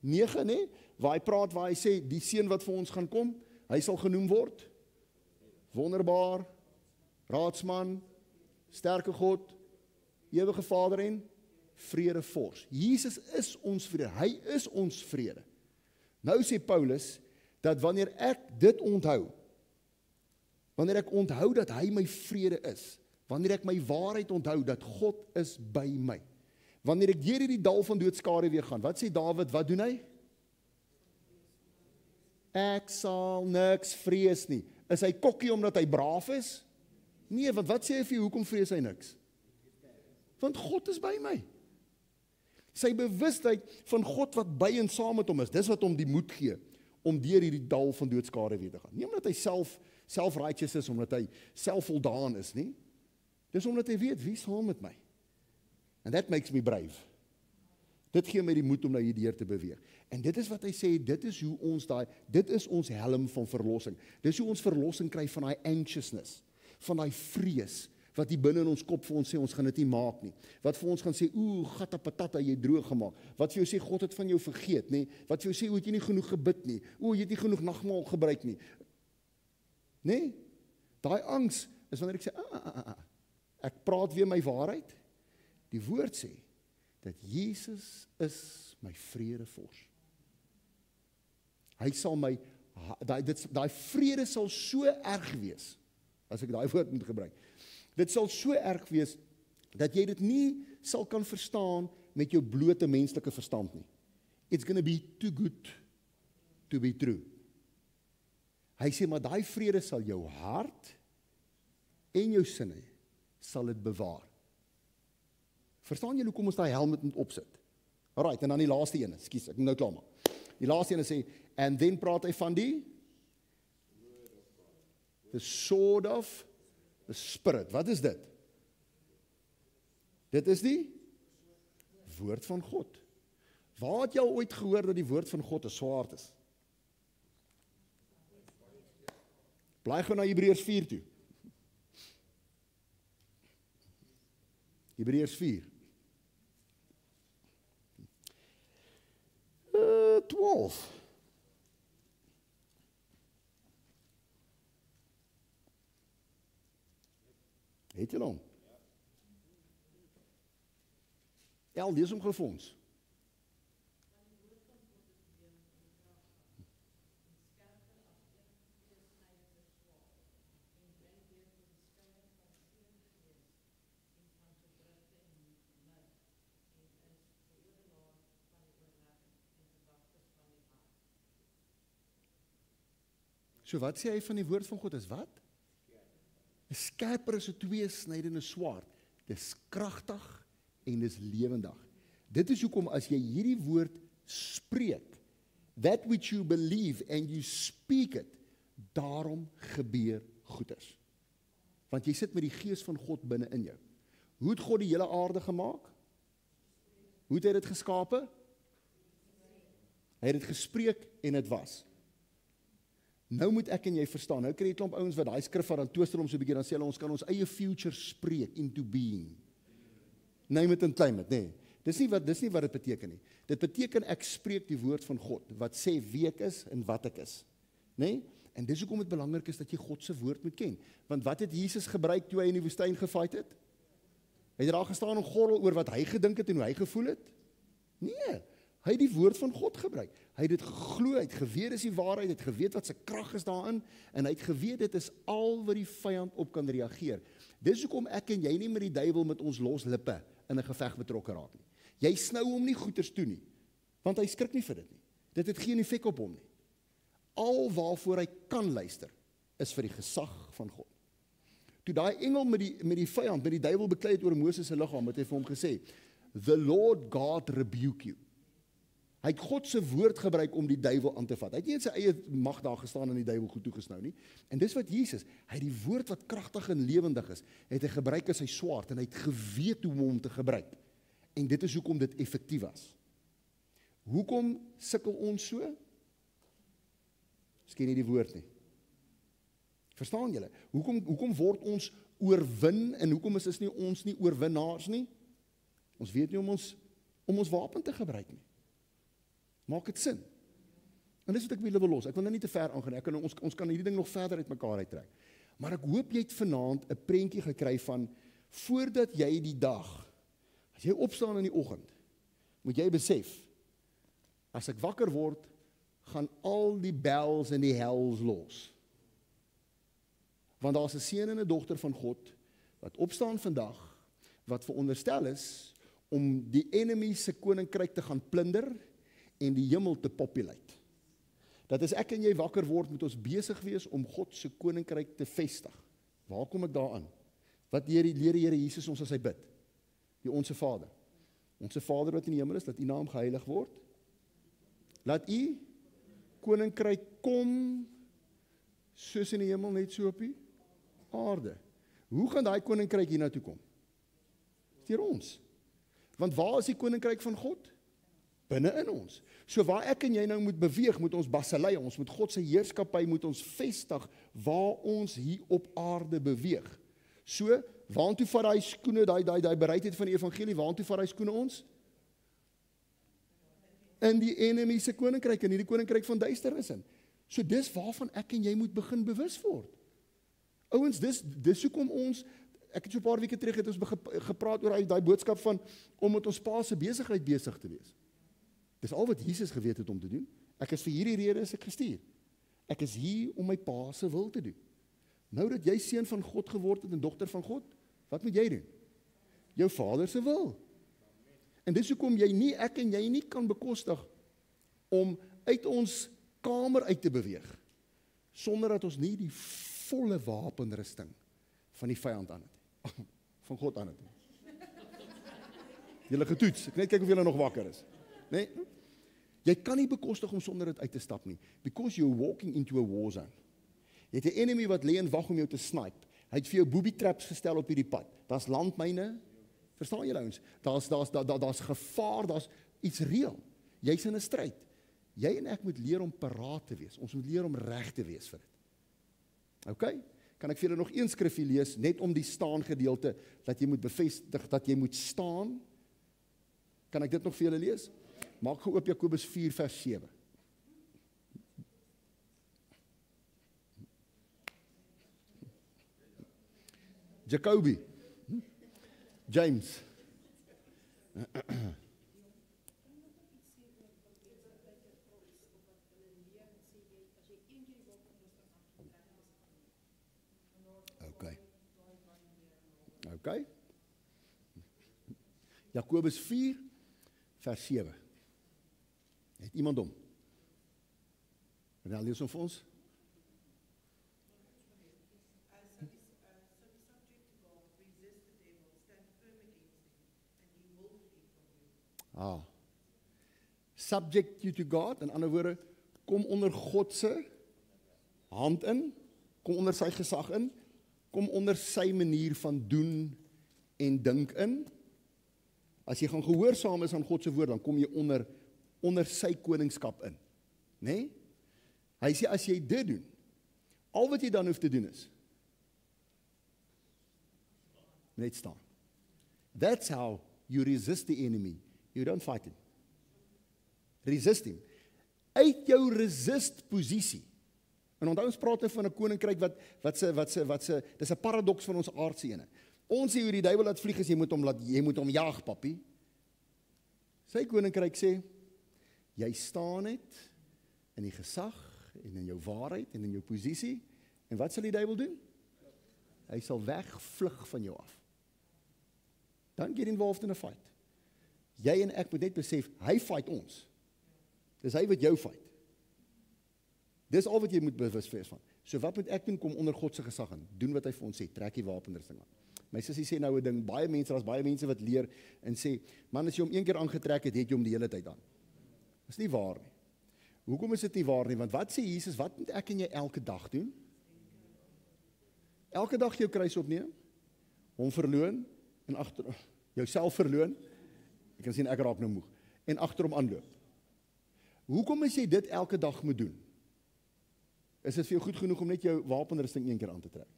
9, nee, waar hy praat, waar hy sê, die seun wat vir ons gaan kom, hy sal genoem word, wonderbaar, raadsman, sterke God, ewige Vader en vredevors. Jesus is ons vrede, hy is ons vrede. Nou sê Paulus, dat wanneer ek dit onthou, wanneer ek onthou dat hy my vrede is, wanneer ek my waarheid onthou, dat God is by my, wanneer ek deur hierdie dal van doodskare weer gaan, wat sê Dawid, wat doen hy? Ek sal niks vrees nie. Is hy kokkie omdat hy braaf is? Nee, want wat sê hy vir jou, hoekom vrees hy niks? Want God is by my. Sy bewustheid van God wat by en saam met hom is, dis wat hom die moed gee, om deur hierdie dal van doodskare weer te gaan. Nie omdat hy self-righteous is, omdat hy selfvoldaan is nie. Dis omdat hy weet, wie is saam met my? And that makes me brave. Dit gee my die moed om na hierdeur te beweeg. En dit is wat hy sê, dit is hoe ons dit is ons helm van verlossing. Dis hoe ons verlossing kry van daai anxiousness, van daai vrees, wat hier binne in ons kop vir ons sê, ons gaan dit nie maak nie. Wat vir ons gaan sê, gatta patata, jy droog gemaak. Wat vir jou sê, God het van jou vergeet, nie. Wat vir jou sê, het jy nie genoeg gebid nie. Jy het nie genoeg nagmaal gebruik nie. Nee, daai angs is wanneer ek sê, ek praat weer my waarheid. Die woord sê, dat Jesus is my vredevors. Hy sal my, daai vrede sal so erg wees, as ek daai woord moet gebruik. Dit sal so erg wees, dat jy dit nie sal kan verstaan met jou blote menslike verstand nie. It's gonna be too good to be true. Hy sê, maar daai vrede sal jou hart en jou sinne sal dit bewaar. Verstaan julle hoekom ons daai helm moet opsit? Alright, en dan die laaste ene, ekskuus, ek moet nou klaar maak. Die laaste ene sê, en dan praat hy van die the sword of the Spirit. Wat is dit? Dit is die woord van God. Waar het jy ooit gehoor dat die woord van God 'n swaard is? Blaai gou na Hebreërs 4 toe. Hebreërs 4. 12. Het jy hom? Ja, lees hom gou vir ons. So wat sê hy van die woord van God is wat? 'n Skerper as 'n tweesnydende swaard. Dis kragtig en dis lewendig. Dit is hoekom as jy hierdie woord spreek, that which you believe and you speak it, daarom gebeur goeders. Want jy sit met die gees van God binne in jou. Hoe het God die hele aarde gemaak? Hoe het hy dit geskape? Hy het dit gespreek en dit was. Nou moet ek en jy verstaan, nou kry jy 'n klomp ouens wat daai skrif van dan twister hom so 'n bietjie, dan sê hulle ons kan ons eie future spreek into being. Name it and claim it, nee. Dis nie wat dit beteken nie. Dit beteken ek spreek die woord van God, wat sê wie ek is en wat ek is. Nee? En dis hoekom dit belangrik is dat jy God se woord moet ken. Want wat het Jesus gebruik toe hy in die woestyn gefight het? Hy het daar gestaan en gorrel oor wat hy gedink het en hoe hy gevoel het? Nee. Hy het die woord van God gebruik. Hy het dit geglo, hy het geweet dis die waarheid, hy het geweet wat se krag is daarin, en hy het geweet dit is al wat die vyand op kan reageer. Dis hoekom ek en jy nie met die duiwel met ons los lippe in 'n geveg betrokke raak nie. Jy snou hom nie goeters toe nie, want hy skrik nie vir dit nie. Dit het geen effek op hom nie. Al waarvoor hy kan luister, is vir die gesag van God. Toe daai engel met die vyand, met die duiwel beklei het oor Moses se liggaam, het hy vir hom gesê, "The Lord God rebuke you." Hy het God se woord gebruik om die duiwel aan te vat. Hy het nie in sy eie mag daar gestaan en die duiwel goed toegesnou nie. En dis wat Jesus, hy het die woord wat kragtig en lewendig is, het hy gebruik as sy swaard en hy het geweet hoe om hom te gebruik. En dit is hoekom dit effektief was. Hoekom sukkel ons so? Ons ken nie die woord nie. Verstaan julle? Hoekom word ons oorwin en hoekom is ons nie oorwinnaars nie? Ons weet nie om ons wapen te gebruik nie. Maak dit sin? En dis wat ek wil los. Ek wil nou nie te ver aangaan. Ons kan hierdie ding nog verder uit mekaar uittrek. Maar ek hoop jy het vanaand 'n prentjie gekry van, voordat jy die dag, as jy opstaan in die oggend, moet jy besef, as ek wakker word, gaan al die bells en die hells los. Want daar's 'n seun en 'n dogter van God, wat opstaan vandag, wat veronderstel is, om die enemy se koninkryk te gaan plunder, en die hemel te populate. Dat as ek en jy wakker word, moet ons besig wees om God se koninkryk te vestig. Waar kom ek daaraan? Wat leer die Here Jesus ons as hy bid? Die Onse Vader. Onse Vader wat in die hemel is, laat u naam geheilig word. Laat u koninkryk kom, soos in die hemel, net so op die aarde. Hoe gaan daai koninkryk hier na toe kom? Deur ons. Want waar is die koninkryk van God? Binne in ons. So waar ek en jy nou moet beweeg, moet ons baselei, ons moet God se heerskappy moet ons vestig waar ons hier op aarde beweeg. So, waantoe vat daai skoene, daai bereidheid van die evangelie, waantoe vat daai skoene ons? In die enemy se koninkryk, in hierdie koninkryk van duisternis in. So dis waarvan ek en jy moet begin bewus word. Ouens, dis hoekom ons, ek het so 'n paar weke terug het ons gepraat oor daai boodskap van om met ons pa se besigheid besig te wees. Dis al wat Jesus geweet het om te doen. Ek is vir hierdie rede is ek gestuur. Ek is hier om my pa se wil te doen. Nou dat jy seun van God geword het en dogter van God, wat moet jy doen? Jou Vader se wil. En dis hoekom ek en jy nie kan bekostig om uit ons kamer uit te beweeg sonder dat ons nie die volle wapenrusting van die vyand aan het. Van God aan het. Julle getoets. Ek net kyk of julle nog wakker is. Nee? Jy kan nie bekostig om sonder dit uit te stap nie, because you're walking into a war zone. Jy het 'n enemy wat lê en wag om jou te snipe. Hy het vir jou booby traps gestel op hierdie pad. Daar's landmyne. Verstaan julle ouens? Daar's gevaar, daar's iets reël. Jy's in 'n stryd. Jy en ek moet leer om paraat te wees. Ons moet leer om reg te wees vir dit. OK? Kan ek vir julle nog een skrifgie lees net om die staan gedeelte dat jy moet bevestig dat jy moet staan? Kan ek dit nog vir julle lees? Maak gou oop Jakobus 4 vers 7. Jacobi. James. OK. Jakobus 4 vers 7. Het iemand hom? Lees hom vir ons. Subject you to God, in ander woorde, kom onder God se hand in, kom onder sy gesag in, kom onder sy manier van doen en dink in. As jy gaan gehoorsaam is aan God se woord, dan kom jy onder sy koningskap in. Nee? Hy sê as jy dit doen, al wat jy dan hoef te doen is net staan. That's how you resist the enemy. You don't fight him. Resist him. Uit jou resist posisie. En onthou ons praat van 'n koninkryk wat se dis 'n paradoks van ons aardse ene. Ons sê hoe die duiwel laat vlieg is jy moet hom jaag, papi. Sy koninkryk sê jy staan net in die gesag en in jou waarheid en in jou posisie en wat sal die duiwel doen? Hy sal wegvlug van jou af. Don't get involved in a fight. Jy en ek moet net besef, hy fight ons. Dis hy wat jou fight. Dis al wat jy moet bewus wees van. So wat moet ek doen? Kom onder God se gesag in. Doen wat hy vir ons sê. Trek die wapenrusting aan. My sussie sê nou 'n ding, baie mense wat leer en sê, man, as jy hom een keer aangetrek het, het jy hom die hele tyd aan. Dis nie waar nie. Hoekom is dit nie waar nie? Want wat sê Jesus, wat moet ek en jy elke dag doen? Elke dag jou kruis opneem, hom verloon en agter jouself verloon. Ek kan sien ek raak nou moeg en agter hom aanloop. Hoekom as jy dit elke dag moet doen? Is dit vir jou goed genoeg om net jou wapenrusting een keer aan te trek?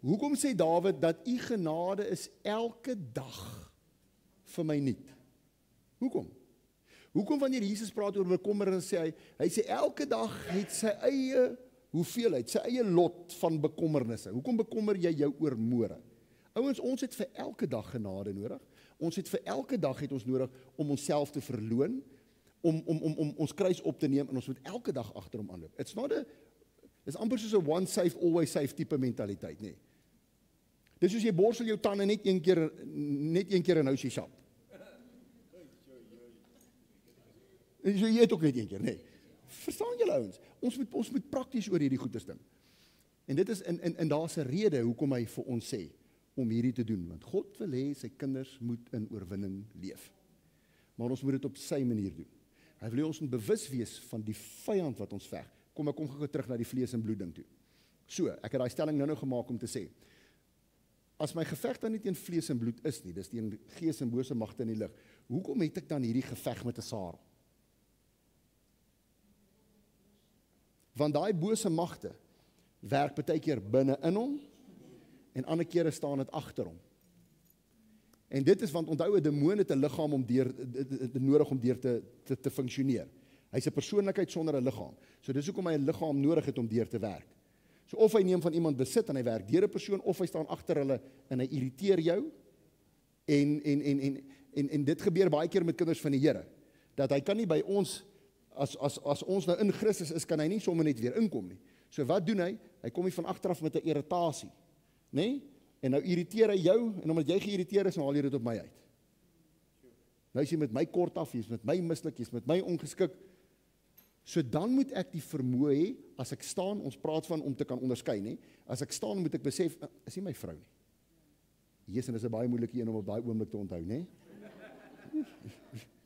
Hoekom sê Dawid dat u genade is elke dag vir my nuut? Hoekom? Hoekom wanneer Jesus praat oor bekommernis, sê hy sê elke dag het sy eie hoeveelheid, sy eie lot van bekommernisse. Hoekom bekommer jy jou oor môre? Ouens, ons het vir elke dag genade nodig. Ons het vir elke dag het ons nodig om onsself te verloon, om ons kruis op te neem, en ons moet elke dag agter hom aanloop. Dis amper soos 'n one safe, always safe tipe mentaliteit, nee. Dis soos jy borsel jou tande net een keer en nou is jy sap. En so jy eet ook net een keer, nee. Verstaan julle ouens? Ons moet prakties oor hierdie goeders ding. En dit is en daar's 'n rede hoekom hy vir ons sê om hierdie te doen, want God wil hê sy kinders moet in oorwinning leef. Maar ons moet dit op sy manier doen. Hy wil hê ons moet bewus wees van die vyand wat ons veg. Ek kom gou terug na die vlees en bloed ding toe. So, ek het daai stelling nou gemaak om te sê, as my geveg dan nie teen vlees en bloed is nie, dis teen gees en bose magte in die lig, hoekom het ek dan hierdie geveg met 'n sarel? Want daai bose magte werk baie keer binne in hom en ander kere staan dit agter hom. En dit is want onthou 'n demoon het 'n liggaam om nodig om deur te funksioneer. Hy's 'n persoonlikheid sonder 'n liggaam. So dis hoekom hy 'n liggaam nodig het om deur te werk. So of hy neem van iemand besit en hy werk deur 'n persoon, of hy staan agter hulle en hy irriteer jou. En dit gebeur baie keer met kinders van die Here. Dat hy kan nie by ons as ons nou in Christus is, kan hy nie sommer net weer inkom nie. So wat doen hy? Hy kom hier van agteraf met 'n irritasie, nê? En nou irriteer hy jou, en omdat jy geïrriteerd is, nou haal jy dit op my uit. Nou is jy met my kort af, jy is met my mislik, jy is met my ongeskik. So dan moet ek die vermoë hê, as ek staan, ons praat van om te kan onderskei, nê? As ek staan, moet ek besef, is nie my vrou nie. Jesus, en dis 'n baie moeilike een om op daai oomblik te onthou, nê?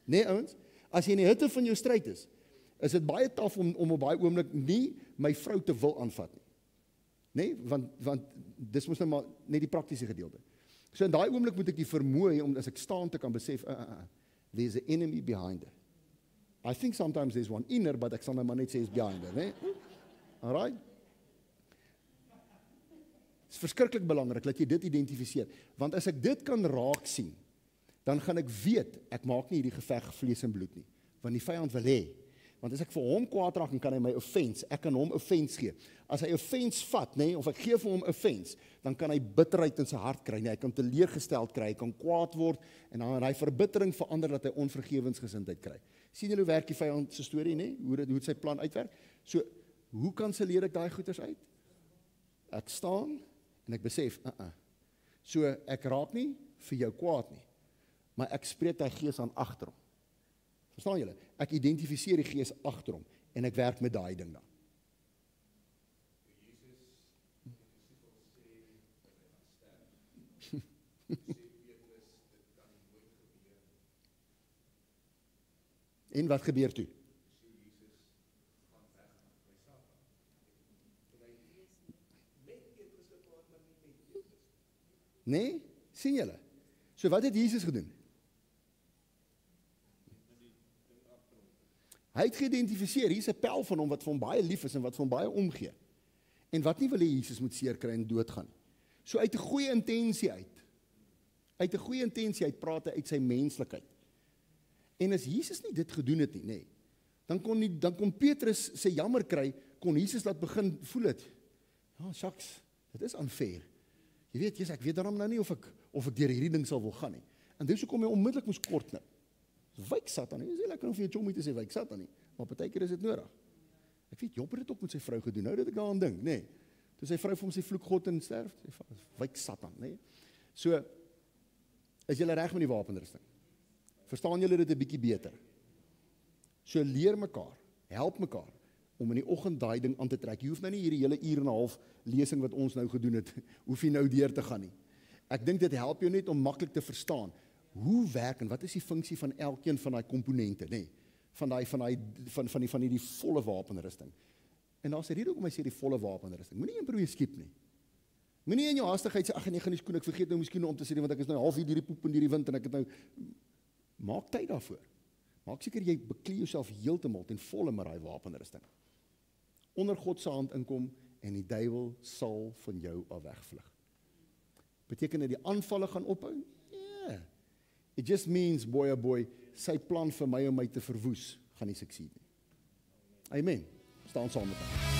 Nee, ouens, as jy in die hitte van jou stryd is dit baie taaf om op daai oomblik nie my vrou te wil aanvat nie. Nee, want dis mos nou maar net die praktiese gedeelte. So in daai oomblik moet ek die vermoë hê om as ek staan te kan besef, there's an enemy behind it. I think sometimes there's one inner, but ek sal nou maar net sê is behind it, né? Alright? Dit is verskriklik belangrik dat jy dit identifiseer, want as ek dit kan raak sien, dan gaan ek weet, ek maak nie hierdie geveg vlees en bloed nie, want die vyand wil hê. Want as ek vir hom kwaad raak, dan kan hy my offense, ek kan hom offense gee. As hy offense vat, nee, of ek gee vir hom offense, dan kan hy bitterheid in sy hart kry, nee, hy kan teleurgesteld kry, hy kan kwaad word, en dan hy verbittering verander dat hy onvergewensgesindheid kry. Sien julle hoe werk die vyand se storie, nee? Hoe sy plan uitwerk? So, hoe kanselleer ek daai goeters uit? Ek staan, en ek besef, So, ek raak nie vir jou kwaad nie, maar ek spreek daai gees aan agter hom. Verstaan julle? Ek identifiseer die gees agter hom en ek werk met daai ding dan. En wat gebeur toe? Nee, sien julle? So wat het Jesus gedoen? Hy het geïdentifiseer, hier's 'n pel van hom wat vir hom baie lief is en wat vir hom baie omgee. En wat nie wil hê Jesus moet seer kry en doodgaan. So uit 'n goeie intensie uit, praat hy uit sy menslikheid. En as Jesus nie dit gedoen het nie, nê, dan kon Petrus sy jammer kry, kon Jesus laat begin voel het. Ja, shucks, dit is unfair. Jy weet, Jesus, ek weet daarom nou nie of ek deur hierdie ding sal wil gaan nie. En dis hoekom hy onmiddellik moes kort knip. Wyk Satan nie, is nie lekker om vir jou chommy te sê, wyk Satan nie, maar partykeer is dit nodig. Ek weet, Job het dit ook met sy vrou gedoen, nou dat ek daaraan dink, nê. Toe sy vrou vir hom sê, vloek God en sterf, wyk Satan, nê. So, is julle reg met die wapenrusting? Verstaan julle dit 'n bietjie beter? So leer mekaar, help mekaar, om in die oggend daai ding aan te trek. Jy hoef nou nie hierdie hele uur en 'n half lesing wat ons nou gedoen het, hoef jy nou deur te gaan nie. Ek dink dit help jou net om maklik te verstaan, hoe werk en wat is die funksie van elkeen van daai komponente, nê? Van die volle wapenrusting. En daar's 'n rede hoekom hy sê die volle wapenrusting. Moenie een probeer skiep nie. Moenie in jou haastigheid sê, ag nee, gaan die skoen, ek vergeet nou miskien om te sê, want ek is nou half hier die poep in die wind en ek het nou, maak tyd daarvoor. Maak seker jy beklee jouself heeltemal ten volle met daai wapenrusting. Onder God se hand inkom en die duiwel sal van jou af wegvlug. Beteken dit die aanvalle gaan ophou? Ja. It just means, boy, oh boy, sy plan vir my om my te verwoes, gaan nie succeed nie. Amen. Staan saam met ons.